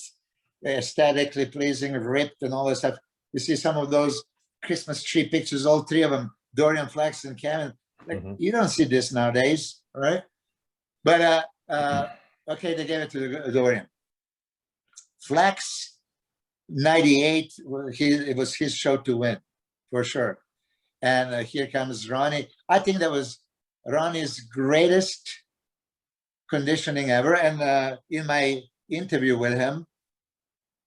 [SPEAKER 2] aesthetically pleasing, ripped and all that stuff. You see some of those Christmas tree pictures, all three of them, Dorian, Flex, and Kevin. Like, you don't see this nowadays, all right? But, okay, they gave it to Dorian. Flex, 98, it was his show to win, for sure. And here comes Ronnie. I think that was Ronnie's greatest conditioning ever. And in my interview with him,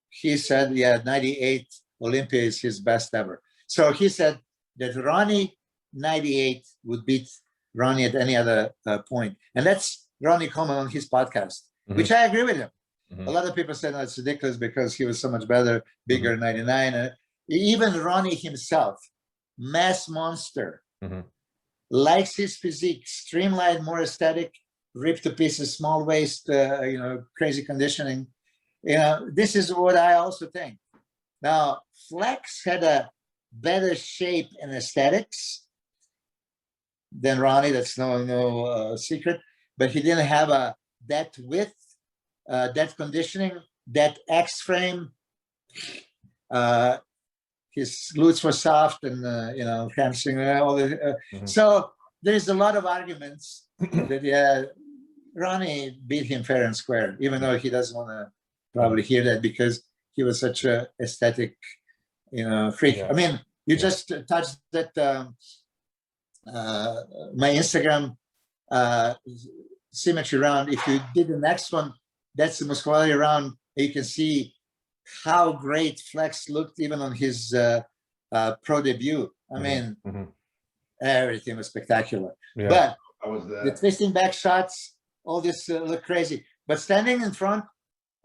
[SPEAKER 2] he said, yeah, 98 Olympia is his best ever. So he said that Ronnie 98 would beat Ronnie at any other point. And that's Ronnie Coleman on his podcast, which I agree with him. A lot of people say no, it's ridiculous because he was so much better, bigger 99. Even Ronnie himself, mass monster, likes his physique, streamlined, more aesthetic, ripped to pieces, small waist, you know, crazy conditioning. You know, this is what I also think. Now, Flex had a better shape and aesthetics than Ronnie. That's no secret. But he didn't have that width, that conditioning, that X frame. His glutes were soft and, you know, hamstring, all the, so there's a lot of arguments that, yeah, Ronnie beat him fair and square, even though he doesn't want to probably hear that because he was such a aesthetic, you know, freak. I mean, you just touched that, my Instagram symmetry round. If you did the next one, that's the muscularity round. You can see how great Flex looked even on his pro debut. I mean, everything was spectacular. But the twisting back shots, all this look crazy. But standing in front,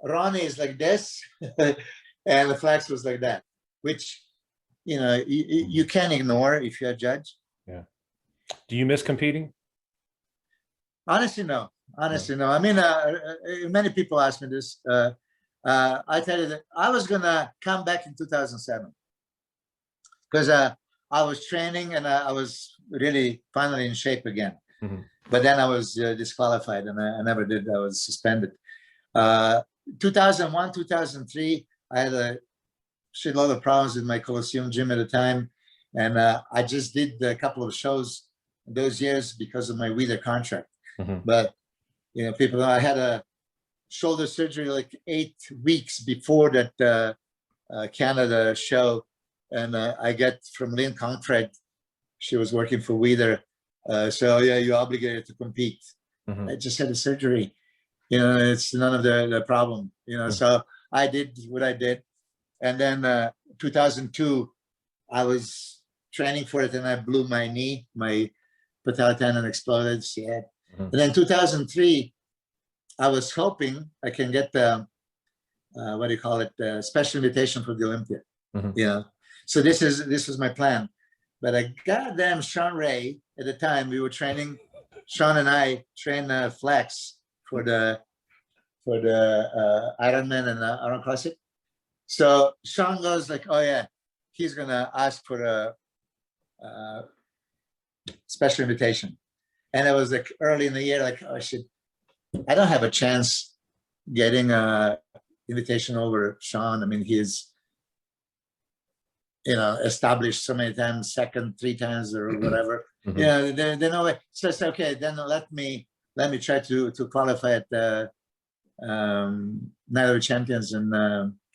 [SPEAKER 2] Ronnie is like this, and the Flex was like that, which, you know, you can't ignore if you're a judge.
[SPEAKER 1] Yeah. Do you miss competing?
[SPEAKER 2] Honestly, no. Honestly, no. I mean, many people ask me this. I tell you that I was gonna come back in 2007 because I was training and I was really finally in shape again. But then I was disqualified and I never did. I was suspended. 2001, 2003, I had a shitload of problems with my Colosseum gym at the time, and I just did a couple of shows those years because of my Weider contract. But You know, people know I had a shoulder surgery like 8 weeks before that Canada show, and I got from Lynn Concrete. She was working for Weider. So yeah, you're obligated to compete. I just had a surgery. You know, it's none of the problem. You know, so I did what I did, and then 2002, I was training for it, and I blew my knee. My patellar tendon exploded. Shit. And then 2003, I was hoping I can get the what do you call it? Special invitation for the Olympia. You know, so this was my plan. But a goddamn Sean Ray at the time, we were training. Sean and I trained flex for the Ironman and Iron CrossFit. So Sean goes like, "Oh yeah, he's gonna ask for a special invitation." And it was like early in the year, like, "Oh shit, I don't have a chance getting a invitation over Sean. I mean, he's, you know, established so many times, second 3 times or whatever. You know, there's no way." So I said, "Okay, then let me try to qualify at the Night of the Champions in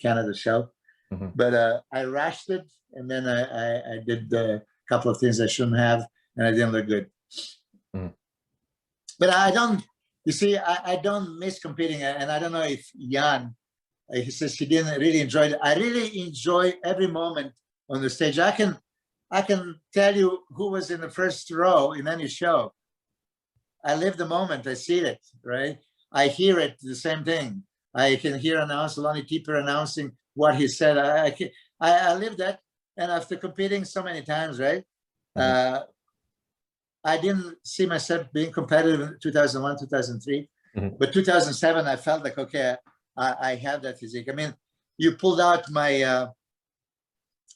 [SPEAKER 2] Canada show." But I rushed it, and then I did a couple of things I shouldn't have, and I didn't look good. But I don't. You see, I don't miss competing, and I don't know if Jan. He says he didn't really enjoy it. I really enjoy every moment on the stage. I can tell you who was in the first row in any show. I live the moment. I see it, right? I hear it, the same thing. I can hear Lonnie Keeper announcing what he said. I live that. And after competing so many times, right? I didn't see myself being competitive in 2001, 2003. But 2007, I felt like, okay, I have that physique. I mean, you pulled out my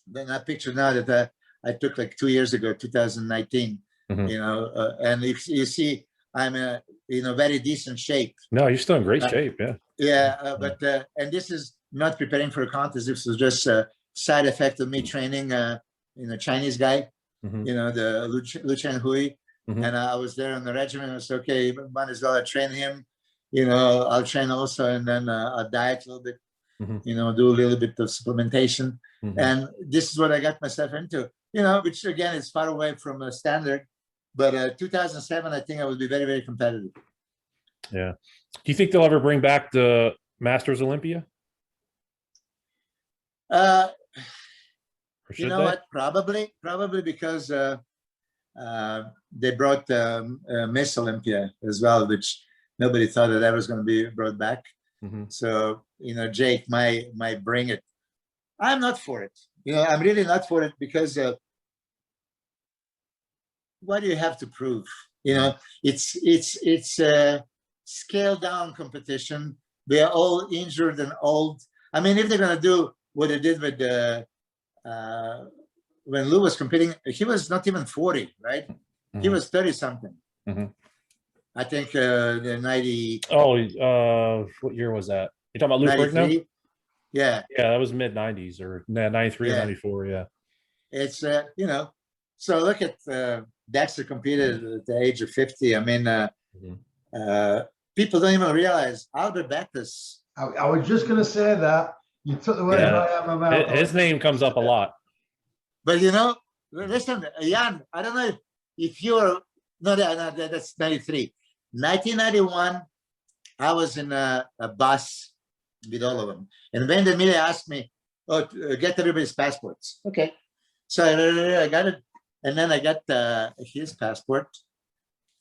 [SPEAKER 2] that picture now that I took like 2 years ago, 2019. You know, and if you see, I'm in a very decent shape.
[SPEAKER 1] No, you're still in great shape. Yeah.
[SPEAKER 2] Yeah, but and this is not preparing for a contest. This was just a side effect of me training, you know, Chinese guy. You know, the Lu Chen Hui, and I was there on the regimen. I was okay. Might as well I train him. You know, I'll train also, and then I'll diet a little bit. You know, do a little bit of supplementation, and this is what I got myself into. You know, which again is far away from a standard, but 2007, I think I would be very, very competitive.
[SPEAKER 1] Yeah. Do you think they'll ever bring back the Masters Olympia?
[SPEAKER 2] You know what? Probably because they brought Miss Olympia as well, which nobody thought that was going to be brought back. So, you know, Jake might bring it. I'm not for it. You know, I'm really not for it because what do you have to prove? You know, it's a scaled down competition. They are all injured and old. I mean, if they're going to do what they did with when Lou was competing, he was not even 40, right? He was 30 something. I think the 90.
[SPEAKER 1] Oh, what year was that? You talking about Lou Ferrigno?
[SPEAKER 2] Yeah.
[SPEAKER 1] Yeah, that was mid 90s or 93 or 94. Yeah.
[SPEAKER 2] It's you know, so look at Dexter competed at the age of 50. I mean, people don't even realize Albert Backus.
[SPEAKER 3] I was just going to say that. You took the words right out of my mouth.
[SPEAKER 1] His name comes up a lot.
[SPEAKER 2] But you know, listen, Jan, I don't know if you're no, that's 93. 1991, I was in a bus with all of them, and when the media asked me, "Oh, get everybody's passports," okay, so I got it, and then I got his passport,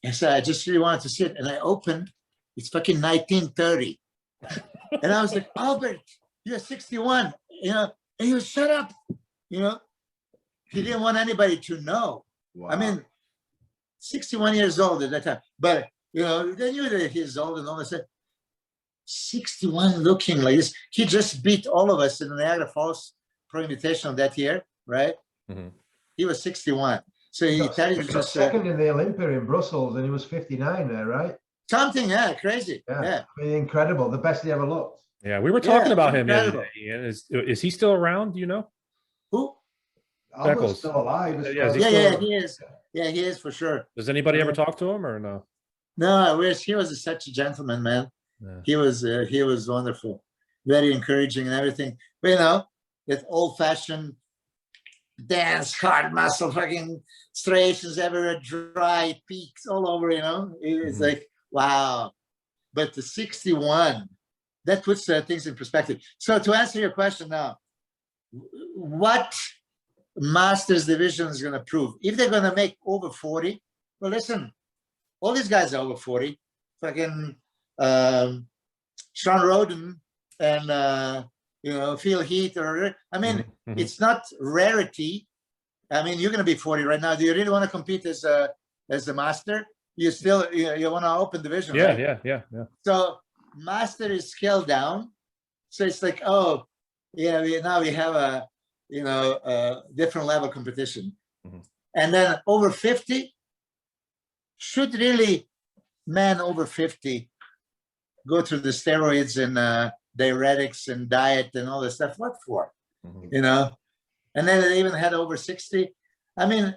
[SPEAKER 2] and so I just really wanted to see it, and I opened, it's fucking 1930, and I was like, Albert, you're 61, you know, and he was shut up, you know, he didn't want anybody to know. Wow. I mean, 61 years old at that time, but you know, they knew that he's old and all. I said, 61 looking like this. He just beat all of us in the Niagara Falls Pro Invitational that year, right? He was 61. So he
[SPEAKER 3] got second in the Olympia in Brussels, and he was 59 there, right?
[SPEAKER 2] Something, yeah, crazy. Yeah.
[SPEAKER 3] I mean, incredible. The best he ever looked.
[SPEAKER 1] Yeah, we were talking about him the other day. Is he still around? Do you know?
[SPEAKER 2] Who?
[SPEAKER 3] Albert's still alive.
[SPEAKER 2] Yeah, he is. Yeah, he is for sure.
[SPEAKER 1] Does anybody ever talk to him or no?
[SPEAKER 2] No, I wish he was such a gentleman, man.
[SPEAKER 1] Yeah.
[SPEAKER 2] He was wonderful, very encouraging and everything. But you know, that old-fashioned dance, hard muscle, fucking striations everywhere, dry peaks all over. You know, it's like wow. But the 61, that puts things in perspective. So to answer your question now, what Masters division is going to prove? If they're going to make over 40, well, listen, all these guys are over 40. Fucking Sean Roden and you know, Phil Heath, or I mean, it's not rarity. I mean, you're going to be 40 right now. Do you really want to compete as a master? You still you want to open division,
[SPEAKER 1] Yeah,
[SPEAKER 2] right?
[SPEAKER 1] yeah.
[SPEAKER 2] So master is scaled down. So it's like, oh, yeah, now we have a different level competition. And then over 50 should really, man over 50 go through the steroids and diuretics and diet and all this stuff. What for? You know? And then they even had over 60. I mean,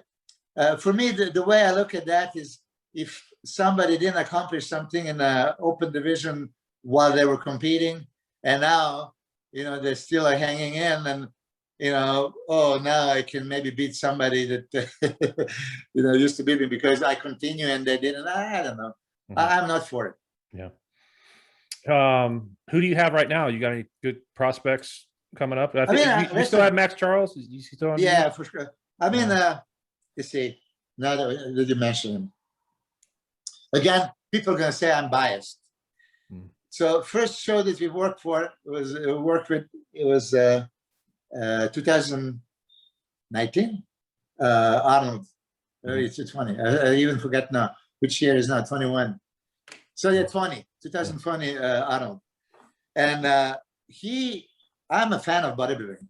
[SPEAKER 2] for me, the way I look at that is, if somebody didn't accomplish something in the open division while they were competing, and now, you know, they still are hanging in, and, you know, oh, now I can maybe beat somebody that, you know, used to beat me because I continue and they didn't. I don't know. I'm not for it.
[SPEAKER 1] Yeah. Who do you have right now? You got any good prospects coming up? I think you still have Max Charles. You still on?
[SPEAKER 2] Yeah, for sure. I mean, let's see. Now that you mention him, again, people are going to say I'm biased. So first show that we worked for was 2019. Arnold, it's 20. I even forget now which year is now. 21. So yeah, 2020 Arnold, and I'm a fan of bodybuilding,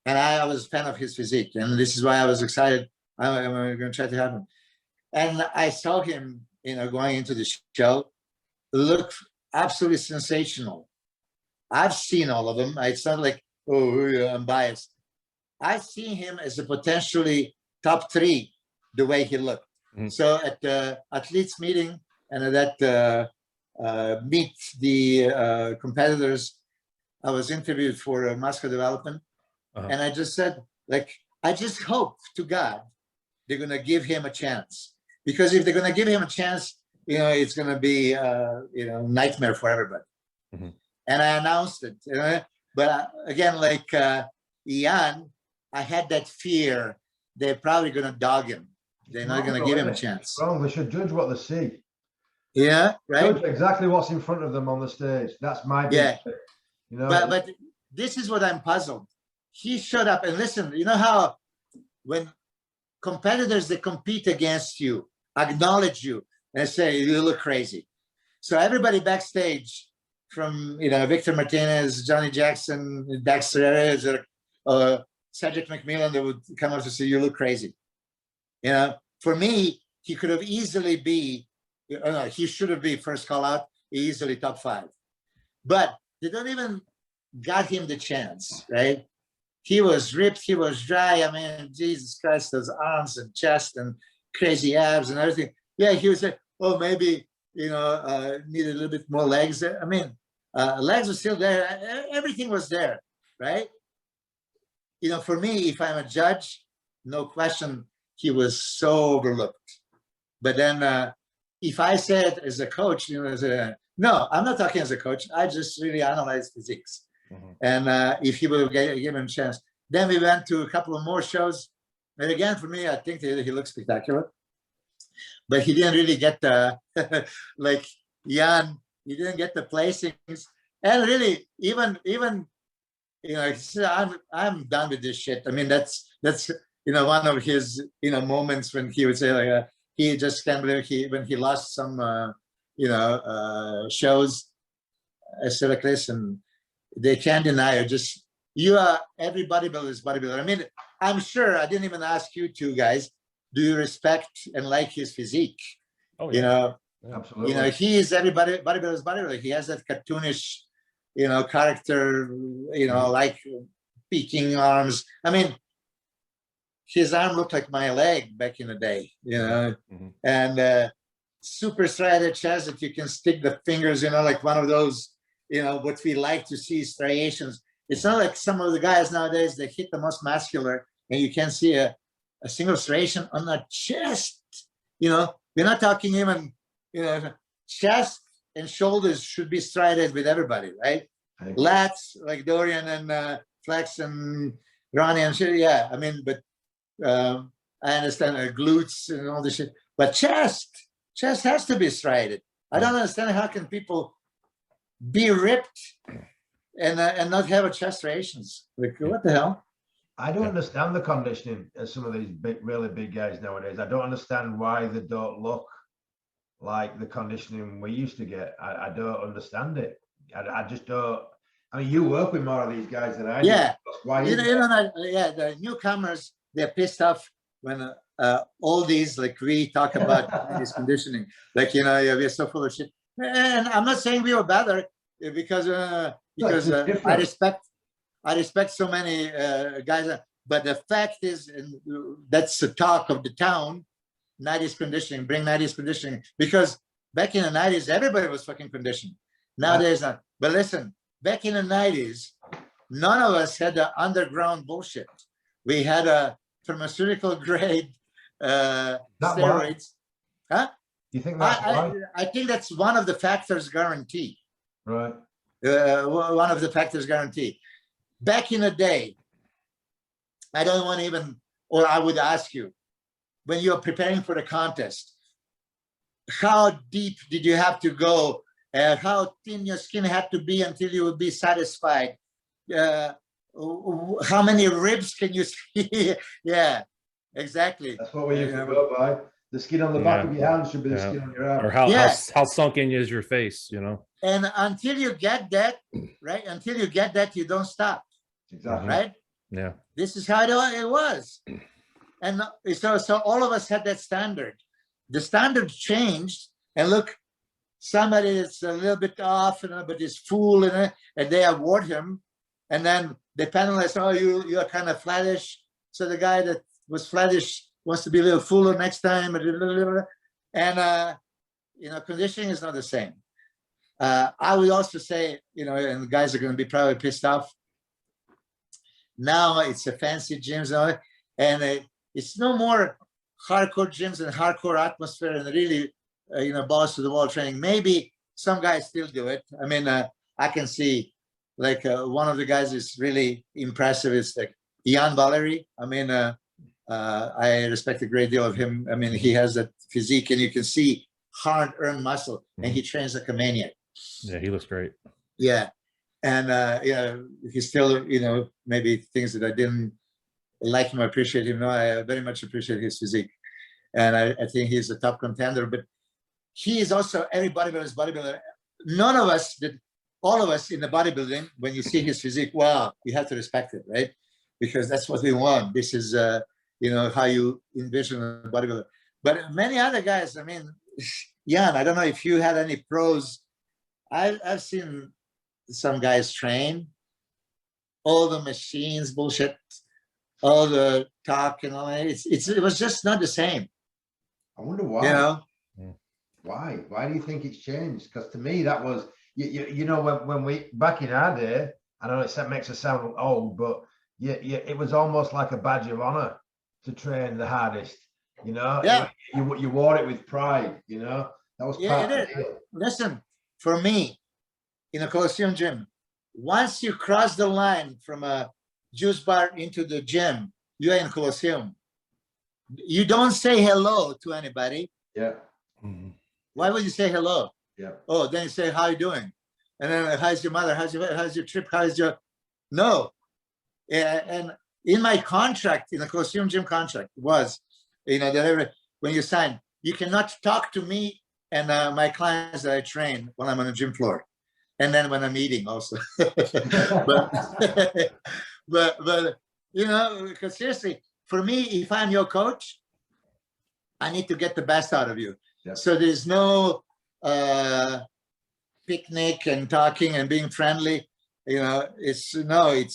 [SPEAKER 2] and I was a fan of his physique, and this is why I was excited. I'm going to try to have him, and I saw him, you know, going into the show, look absolutely sensational. I've seen all of them. It's not like, oh, I'm biased. I see him as a potentially top 3, the way he looked. So at the athletes meeting and at that meet the competitors, I was interviewed for muscle development. And I just said, like, I just hope to God they're going to give him a chance. Because if they're going to give him a chance, you know, it's going to be, you know, nightmare for everybody. And I announced it. You know? But again, like Ian, I had that fear they're probably going to dog him. They're not going to give him a chance.
[SPEAKER 3] Wrong. They should judge what they see.
[SPEAKER 2] Yeah, right.
[SPEAKER 3] Judge exactly what's in front of them on the stage. That's my big thing. You know.
[SPEAKER 2] But this is what I'm puzzled. He showed up, and listen. You know how when competitors that compete against you acknowledge you and say you look crazy. So everybody backstage, from, you know, Victor Martinez, Johnny Jackson, Dexter Areas, or Cedric McMillan, they would come up to say you look crazy. You know, for me, he could have easily he should have been first call out, easily top 5. But they don't even got him the chance, right? He was ripped, he was dry. I mean, Jesus Christ, those arms and chest and crazy abs and everything. Yeah, he was like, oh, maybe, you know, needed a little bit more legs. I mean, legs were still there. Everything was there, right? You know, for me, if I'm a judge, no question, he was so overlooked. But then if I said as a coach, you know, no, I'm not talking as a coach. I just really analyze physiques. And if he would give him a chance. Then we went to a couple of more shows. And again, for me, I think he looks spectacular. But he didn't really get the, like Jan, he didn't get the placings. And really, even you know, he said, I'm done with this shit. I mean, that's you know, one of his, you know, moments when he would say, like, he just can't believe when he lost some, you know, shows. I said, like, listen, they can't deny it. Just, you are, every bodybuilder is bodybuilder. I mean, I'm sure, I didn't even ask you two guys, do you respect and like his physique?
[SPEAKER 1] Oh, yeah.
[SPEAKER 2] You know,
[SPEAKER 3] Absolutely.
[SPEAKER 2] You know, he is everybody, bodybuilder's bodybuilder. He has that cartoonish, you know, character, you know, like peaking arms. I mean, his arm looked like my leg back in the day, you know, and super striated chest that you can stick the fingers, you know, like one of those, you know, what we like to see, striations. It's not like some of the guys nowadays, they hit the most muscular and you can't see a single striation on the chest. You know, we're not talking even, you know, chest and shoulders should be striated with everybody, right? Lats, like Dorian and Flex and Ronnie and shit, yeah. I mean, but I understand glutes and all this shit. But chest has to be striated. I don't understand how can people be ripped and not have a chest striations. Like, what the hell?
[SPEAKER 3] I don't understand the conditioning of some of these big, really big guys nowadays. I don't understand why they don't look like the conditioning we used to get. I don't understand it. I just don't. I mean, you work with more of these guys than I do.
[SPEAKER 2] Yeah.
[SPEAKER 3] Why
[SPEAKER 2] yeah, the newcomers, they're pissed off when all these, like we talk about this conditioning, like, you know, we're so full of shit. And I'm not saying we were better because I respect so many guys, but the fact is, and that's the talk of the town, 90s conditioning, bring 90s conditioning, because back in the 90s, everybody was fucking conditioned. Nowadays, not. But listen, back in the 90s, none of us had the underground bullshit. We had a pharmaceutical grade steroids. Huh?
[SPEAKER 3] You think that's why?
[SPEAKER 2] I think that's one of the factors guarantee.
[SPEAKER 3] Right.
[SPEAKER 2] One of the factors guarantee. Back in the day, I don't want to even, or I would ask you, when you're preparing for the contest, how deep did you have to go? How thin your skin had to be until you would be satisfied? How many ribs can you see? Yeah, exactly.
[SPEAKER 3] That's what we used to go by. The skin on the back of your hand should be the skin on your arm.
[SPEAKER 1] Or how sunken is your face, you know?
[SPEAKER 2] And until you get that, right? Until you get that, you don't stop.
[SPEAKER 3] Exactly.
[SPEAKER 2] Right?
[SPEAKER 1] Yeah.
[SPEAKER 2] This is how it was. And so all of us had that standard. The standard changed, and look, somebody that's a little bit off, but is fool, and they award him, and then they penalize, oh, you're kind of flattish. So the guy that was flattish wants to be a little fuller next time, and you know, conditioning is not the same. I would also say, you know, and the guys are going to be probably pissed off. Now it's a fancy gyms, and it's no more hardcore gyms and hardcore atmosphere and really, you know, balls to the wall training. Maybe some guys still do it. I mean, I can see, like, one of the guys is really impressive. It's like Jan Valery. I mean, I respect a great deal of him. I mean, he has that physique, and you can see hard-earned muscle, and he trains like a maniac.
[SPEAKER 1] Yeah, he looks great.
[SPEAKER 2] Yeah. And, yeah, he still, you know, maybe things that I didn't like him, appreciate him. No, I very much appreciate his physique. And I think he's a top contender, but he is also every bodybuilder. None of us, all of us in the bodybuilding, when you see his physique, wow, you have to respect it, right? Because that's what we want. This is, you know, how you envision a bodybuilder. But many other guys, I mean, Jan, I don't know if you had any pros. I've seen some guys train, all the machines, bullshit, all the talk and all that. It was just not the same.
[SPEAKER 3] I wonder why.
[SPEAKER 2] You know?
[SPEAKER 3] Why? Why do you think it's changed? Because to me, that was, you know, when we, back in our day, I know it makes us sound old, but yeah, it was almost like a badge of honor to train the hardest, you know?
[SPEAKER 2] Yeah.
[SPEAKER 3] You wore it with pride, you know? That was part of the deal.
[SPEAKER 2] Listen, for me, in a Colosseum gym, once you cross the line from a juice bar into the gym, you're in Colosseum. You don't say hello to anybody.
[SPEAKER 3] Yeah.
[SPEAKER 2] Why would you say hello?
[SPEAKER 3] Yeah.
[SPEAKER 2] Oh, then you say, how are you doing? And then, how's your mother? How's your trip? How's your... No. And in my contract, in the Colosseum gym contract, was, you know, that when you sign, you cannot talk to me and my clients that I train when I'm on the gym floor. And then when I'm eating also. but you know, because seriously, for me, if I'm your coach, I need to get the best out of you. Yeah. So there's no picnic and talking and being friendly. You know, it's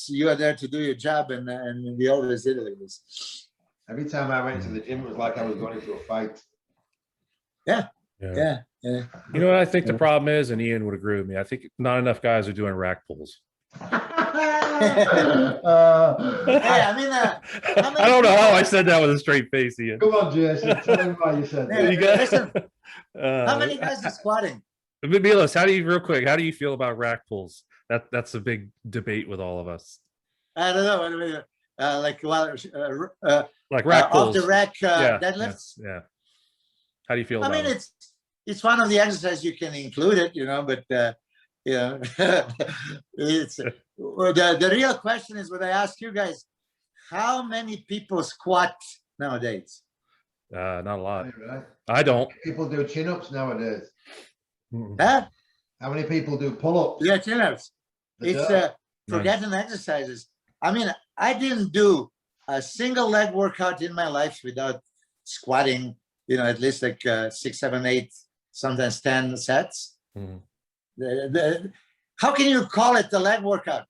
[SPEAKER 2] you are there to do your job, and we always did it like this.
[SPEAKER 3] Every time I went to the gym, it was like I was going into a fight.
[SPEAKER 2] Yeah. Yeah.
[SPEAKER 1] You know what I think the problem is, and Ian would agree with me. I think not enough guys are doing rack pulls.
[SPEAKER 2] I mean,
[SPEAKER 1] I don't know how I said that with a straight face, Ian.
[SPEAKER 3] Come on, Jason, tell him why you said that.
[SPEAKER 2] Listen, how many guys are squatting?
[SPEAKER 1] Milos, real quick, how do you feel about rack pulls? That's a big debate with all of us.
[SPEAKER 2] I don't know. Like
[SPEAKER 1] rack pulls.
[SPEAKER 2] Off the rack deadlifts.
[SPEAKER 1] Yeah. How do you feel
[SPEAKER 2] I
[SPEAKER 1] about
[SPEAKER 2] mean,
[SPEAKER 1] it?
[SPEAKER 2] it's one of the exercises you can include it, but it's the real question is what I ask you guys: how many people squat nowadays?
[SPEAKER 1] Not a lot.
[SPEAKER 3] Right.
[SPEAKER 1] I don't.
[SPEAKER 3] People do chin-ups nowadays.
[SPEAKER 2] Huh?
[SPEAKER 3] How many people do pull-ups?
[SPEAKER 2] Yeah, chin-ups. It's forgetting exercises. I mean, I didn't do a single leg workout in my life without squatting, at least like 6, 7, 8, sometimes 10 sets. How can you call it the leg workout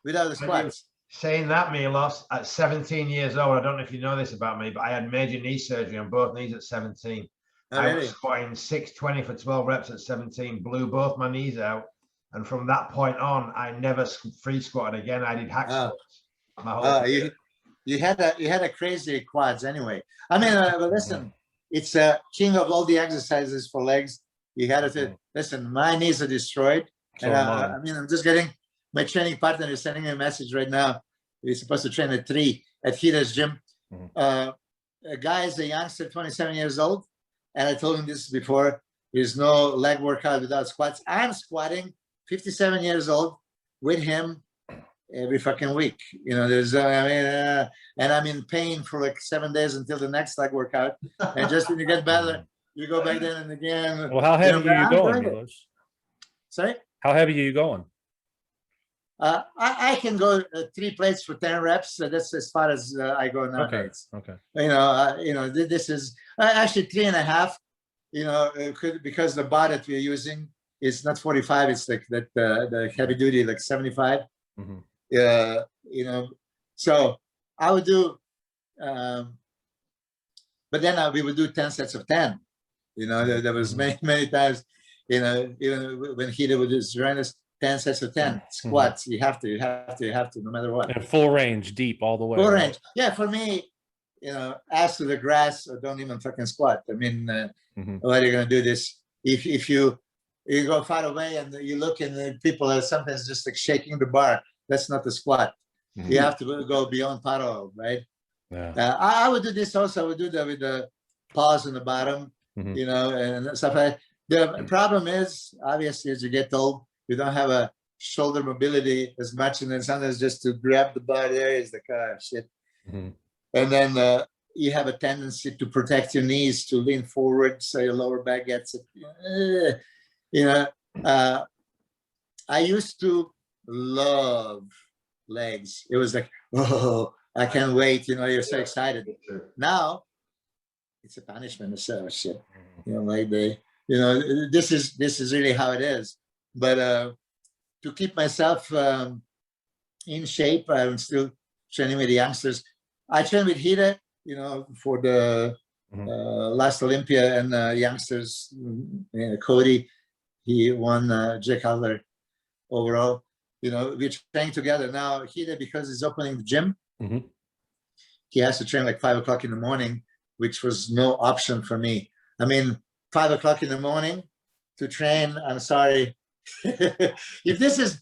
[SPEAKER 2] without the squats?
[SPEAKER 3] Saying that, Milos, at 17 years old, I don't know if you know this about me, but I had major knee surgery on both knees at 17. I was squatting 620 for 12 reps at 17, blew both my knees out. And from that point on, I never free squatted again. I did hack squats. My whole
[SPEAKER 2] you had a crazy quads anyway. I mean, listen, it's a king of all the exercises for legs. You had to listen. My knees are destroyed, and I mean, I'm just getting my training partner is sending me a message right now. He's supposed to train at 3 at Hita's gym. A guy is a youngster, 27 years old, and I told him this before. There's no leg workout without squats. I'm squatting 57 years old with him every fucking week. There's and I'm in pain for like 7 days until the next leg workout. And just when you get better, you go back then and again.
[SPEAKER 1] Well, how heavy are you going, Milos?
[SPEAKER 2] Sorry?
[SPEAKER 1] How heavy are you going?
[SPEAKER 2] I can go 3 plates for 10 reps. So that's as far as I go nowadays.
[SPEAKER 1] Okay.
[SPEAKER 2] This is actually 3.5. Because the bar that we're using is not 45. It's like that the heavy duty, like 75. So I would do, but then we would do 10 sets of 10. There was many times, even when Hita would just run us 10 sets of 10 squats. You have to, no matter what.
[SPEAKER 1] And full range, deep all the way.
[SPEAKER 2] Full range. Yeah, for me, ass to the grass or don't even fucking squat. I mean, what are you going to do this? If you go far away and you look and the people are sometimes just like shaking the bar, that's not the squat. You have to go beyond parallel, right? Yeah. I would do this also. I would do that with the pause on the bottom, and stuff like that. The problem is, obviously, as you get old, you don't have a shoulder mobility as much, and then sometimes just to grab the bar there is like, shit. And then you have a tendency to protect your knees, to lean forward so your lower back gets it. I used to love legs. It was like, oh, I can't wait. You're so excited. Now it's a punishment. It's shit. This is really how it is. But to keep myself in shape, I'm still training with the youngsters. I train with Hita, for the last Olympia and youngsters. Cody, he won Jack Adler overall. We're training together now. Hita, because he's opening the gym, he has to train like 5 o'clock in the morning, which was no option for me. I mean, 5 o'clock in the morning to train. I'm sorry. If this is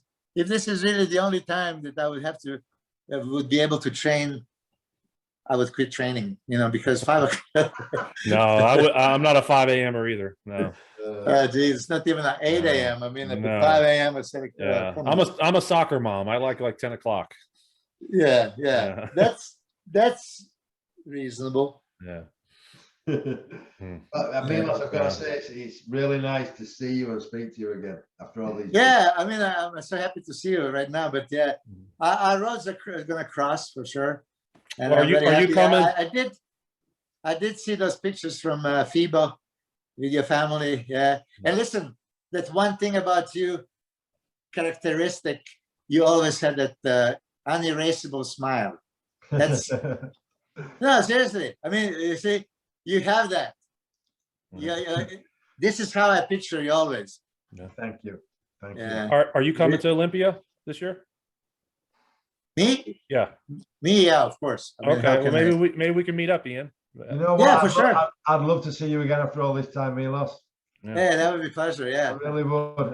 [SPEAKER 2] really the only time that I would be able to train, I would quit training, because 5 o'clock.
[SPEAKER 1] No, I'm not a 5 a.m.er either. No.
[SPEAKER 2] Geez, it's not even at 8 a.m. I mean, at 5 a.m. It's like,
[SPEAKER 1] I'm a soccer mom. I like 10 o'clock.
[SPEAKER 2] Yeah. That's reasonable.
[SPEAKER 1] Yeah.
[SPEAKER 3] I mean, I've got to say, it's really nice to see you and speak to you again after all these.
[SPEAKER 2] Yeah, I mean, I'm so happy to see you right now. But yeah, our roads are going to cross for sure. And
[SPEAKER 1] are you coming?
[SPEAKER 2] I did see those pictures from FIBA with your family. Yeah, and listen, that one thing about you, characteristic, you always had that unerasable smile. That's no, seriously. I mean, you see. You have that. Yeah, this is how I picture you always.
[SPEAKER 3] Thank you. Thank
[SPEAKER 2] Yeah.
[SPEAKER 3] you.
[SPEAKER 1] Are you coming to Olympia this year?
[SPEAKER 2] Me?
[SPEAKER 1] Yeah.
[SPEAKER 2] Me, yeah, of course. I mean, how
[SPEAKER 1] Okay. Well,
[SPEAKER 2] can
[SPEAKER 1] maybe we can meet up, Ian.
[SPEAKER 3] You know what?
[SPEAKER 2] Yeah, for sure.
[SPEAKER 3] I'd love to see you again after all this time, Milos.
[SPEAKER 2] Yeah, that would be a pleasure.
[SPEAKER 3] I
[SPEAKER 2] Yeah.
[SPEAKER 3] really would.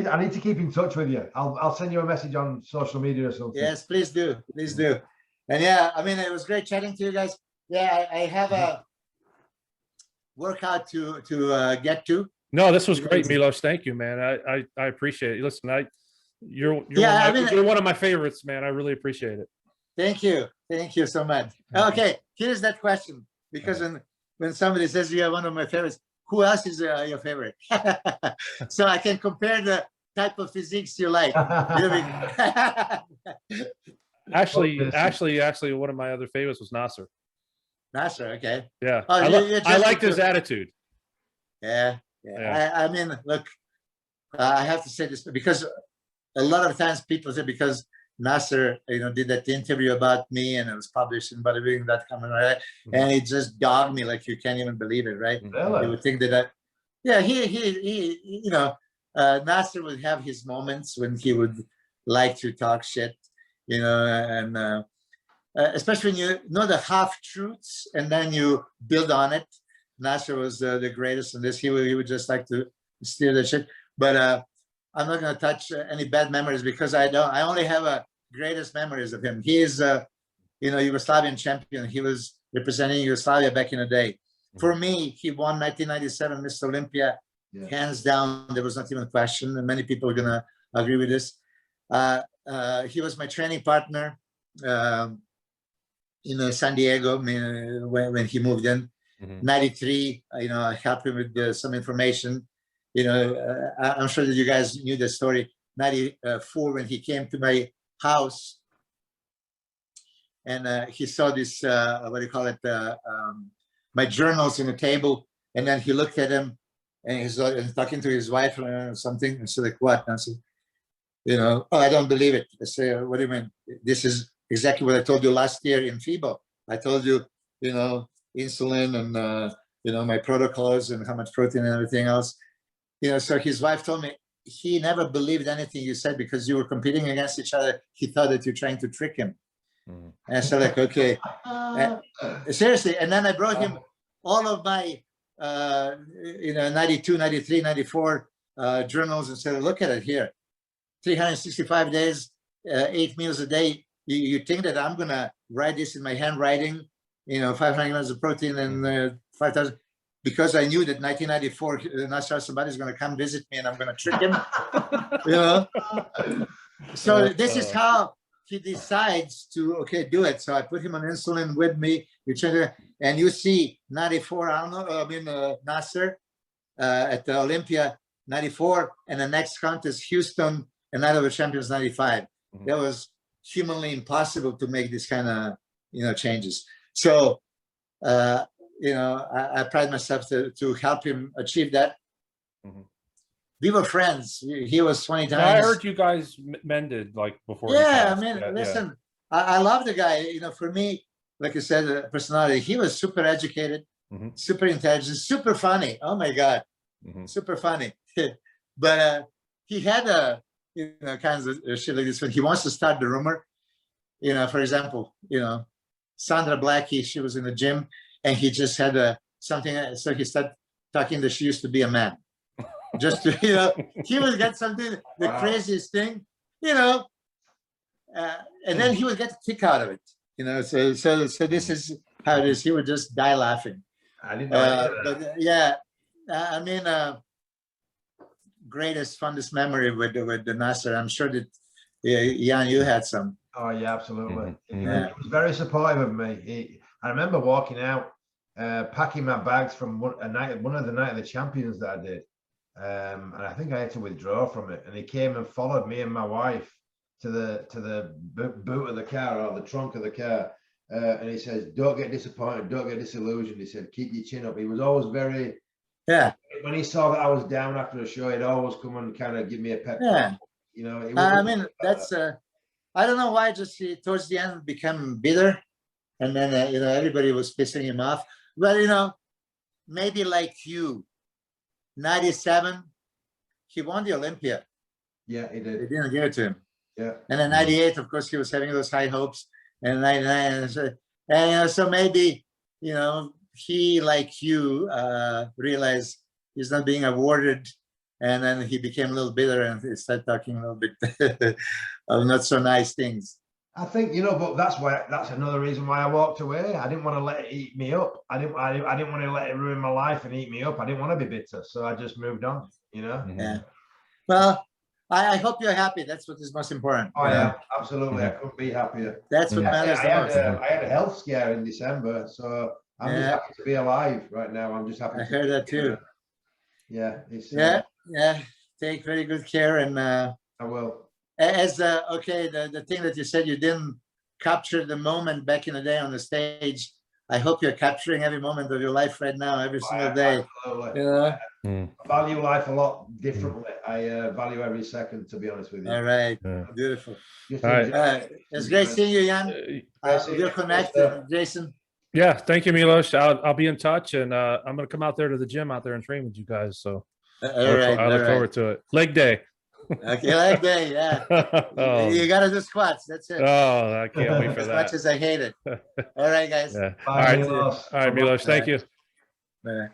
[SPEAKER 3] I need to keep in touch with you. I'll send you a message on social media or something.
[SPEAKER 2] Yes, please do. Please do. And yeah, I mean, it was great chatting to you guys. Yeah, I have a workout to get to.
[SPEAKER 1] No, this was great, Milos. Thank you, man. I appreciate it. Listen, you're one of my favorites, man. I really appreciate it.
[SPEAKER 2] Thank you. Thank you so much. Okay, here's that question. Because when somebody says you're one of my favorites, who else is your favorite? So I can compare the type of physiques you like.
[SPEAKER 1] Actually, one of my other favorites was Nasser.
[SPEAKER 2] Nasser, okay.
[SPEAKER 1] Yeah,
[SPEAKER 2] Oh,
[SPEAKER 1] I liked his attitude.
[SPEAKER 2] Yeah. I mean, look, I have to say this because a lot of times people say because Nasser, did that interview about me and it was published in bodybuilding.com, right? And he just dogged me like you can't even believe it, right?
[SPEAKER 3] Really?
[SPEAKER 2] You would think that Nasser would have his moments when he would like to talk shit, and especially when you know the half truths and then you build on it. Nasser was the greatest in this. He would just like to steer the shit, but I'm not going to touch any bad memories because I only have greatest memories of him. He is Yugoslavian champion. He was representing Yugoslavia back in the day. For me, he won 1997 Miss Olympia, hands down. There was not even a question, and many people are going to agree with this. He was my training partner in San Diego when he moved in. 93, I helped him with some information. I'm sure that you guys knew the story. 94, when he came to my house and he saw this, what do you call it, my journals on the table, and then he looked at him and he's talking to his wife or something, and said, like, what? And I said, oh, I don't believe it. I say, what do you mean? This is exactly what I told you last year in FIBO. I told you, insulin and, my protocols and how much protein and everything else. So his wife told me he never believed anything you said because you were competing against each other. He thought that you're trying to trick him. And I said, like, okay, seriously. And then I brought him all of my, 92, 93, 94 journals and said, look at it here. 365 days, 8 meals a day. You think that I'm going to write this in my handwriting, 500 grams of protein and 5,000. Because I knew that 1994, Nasser somebody's going to come visit me and I'm going to trick him, So this is how he decides to, do it. So I put him on insulin with me, and you see 94, Nasser at the Olympia, 94, and the next contest, Houston, and Night of the Champions, 95. That was humanly impossible to make this kind of, changes. So, I pride myself to help him achieve that. We were friends. He was 20 times.
[SPEAKER 1] I heard you guys mended like before.
[SPEAKER 2] Yeah, I mean, listen, I love the guy. For me, like I said, personality. He was super educated, super intelligent, super funny. Oh my God, super funny. But he had kinds of shit like this when he wants to start the rumor. For example, Sandra Blackie, she was in the gym. And he just had something, so he started talking that she used to be a man. Just to, he would get something, the craziest thing, and then he would get a kick out of it, so this is how it is. He would just die laughing.
[SPEAKER 3] I didn't know
[SPEAKER 2] but yeah, I mean, greatest, fondest memory with the Nasser. I'm sure that, Jan, you had some.
[SPEAKER 3] Oh yeah, absolutely. He was very supportive of me. I remember walking out, packing my bags from one of the Night of the Champions that I did, and I think I had to withdraw from it. And he came and followed me and my wife to the boot of the car or the trunk of the car, and he says, "Don't get disappointed, don't get disillusioned." He said, "Keep your chin up." He was always very When he saw that I was down after a show, he'd always come and kind of give me a pep talk.
[SPEAKER 2] I mean, that's I don't know why. Just towards the end became bitter. And then, everybody was pissing him off. But, maybe like you, 97, he won the Olympia.
[SPEAKER 3] Yeah, he
[SPEAKER 2] They
[SPEAKER 3] did.
[SPEAKER 2] didn't give it to him.
[SPEAKER 3] Yeah.
[SPEAKER 2] And in 98, of course, he was having those high hopes. And 99, and so maybe, he, like you, realized he's not being awarded. And then he became a little bitter and he started talking a little bit of not so nice things.
[SPEAKER 3] I think, but that's another reason why I walked away. I didn't want to let it eat me up. I didn't want to let it ruin my life and eat me up. I didn't want to be bitter. So I just moved on,
[SPEAKER 2] Yeah. Well, I hope you're happy. That's what is most important.
[SPEAKER 3] Oh, yeah, absolutely. I couldn't be happier.
[SPEAKER 2] That's what matters the most.
[SPEAKER 3] I had a health scare in December, so I'm just happy to be alive right now. I'm just happy.
[SPEAKER 2] I heard that too.
[SPEAKER 3] Yeah. It's,
[SPEAKER 2] yeah. Take very good care. And
[SPEAKER 3] I will.
[SPEAKER 2] As okay, the thing that you said you didn't capture the moment back in the day on the stage, I hope you're capturing every moment of your life right now, every single day.
[SPEAKER 3] Absolutely. I value life a lot differently. I value every second, to be honest with you.
[SPEAKER 2] All right, beautiful.
[SPEAKER 1] All right.
[SPEAKER 2] It's great seeing you, Jan. We'll connect, Jason.
[SPEAKER 1] Yeah, thank you, Milos. I'll be in touch, and I'm gonna come out there to the gym out there and train with you guys. So I look forward to it. Leg day.
[SPEAKER 2] Okay, leg day, yeah. You gotta do squats. That's it.
[SPEAKER 1] Oh, I can't wait for that.
[SPEAKER 2] As much as I hate it. All right, guys.
[SPEAKER 1] Yeah.
[SPEAKER 3] Bye, Milos.
[SPEAKER 1] All right, Milos. Thank you.
[SPEAKER 2] Bye.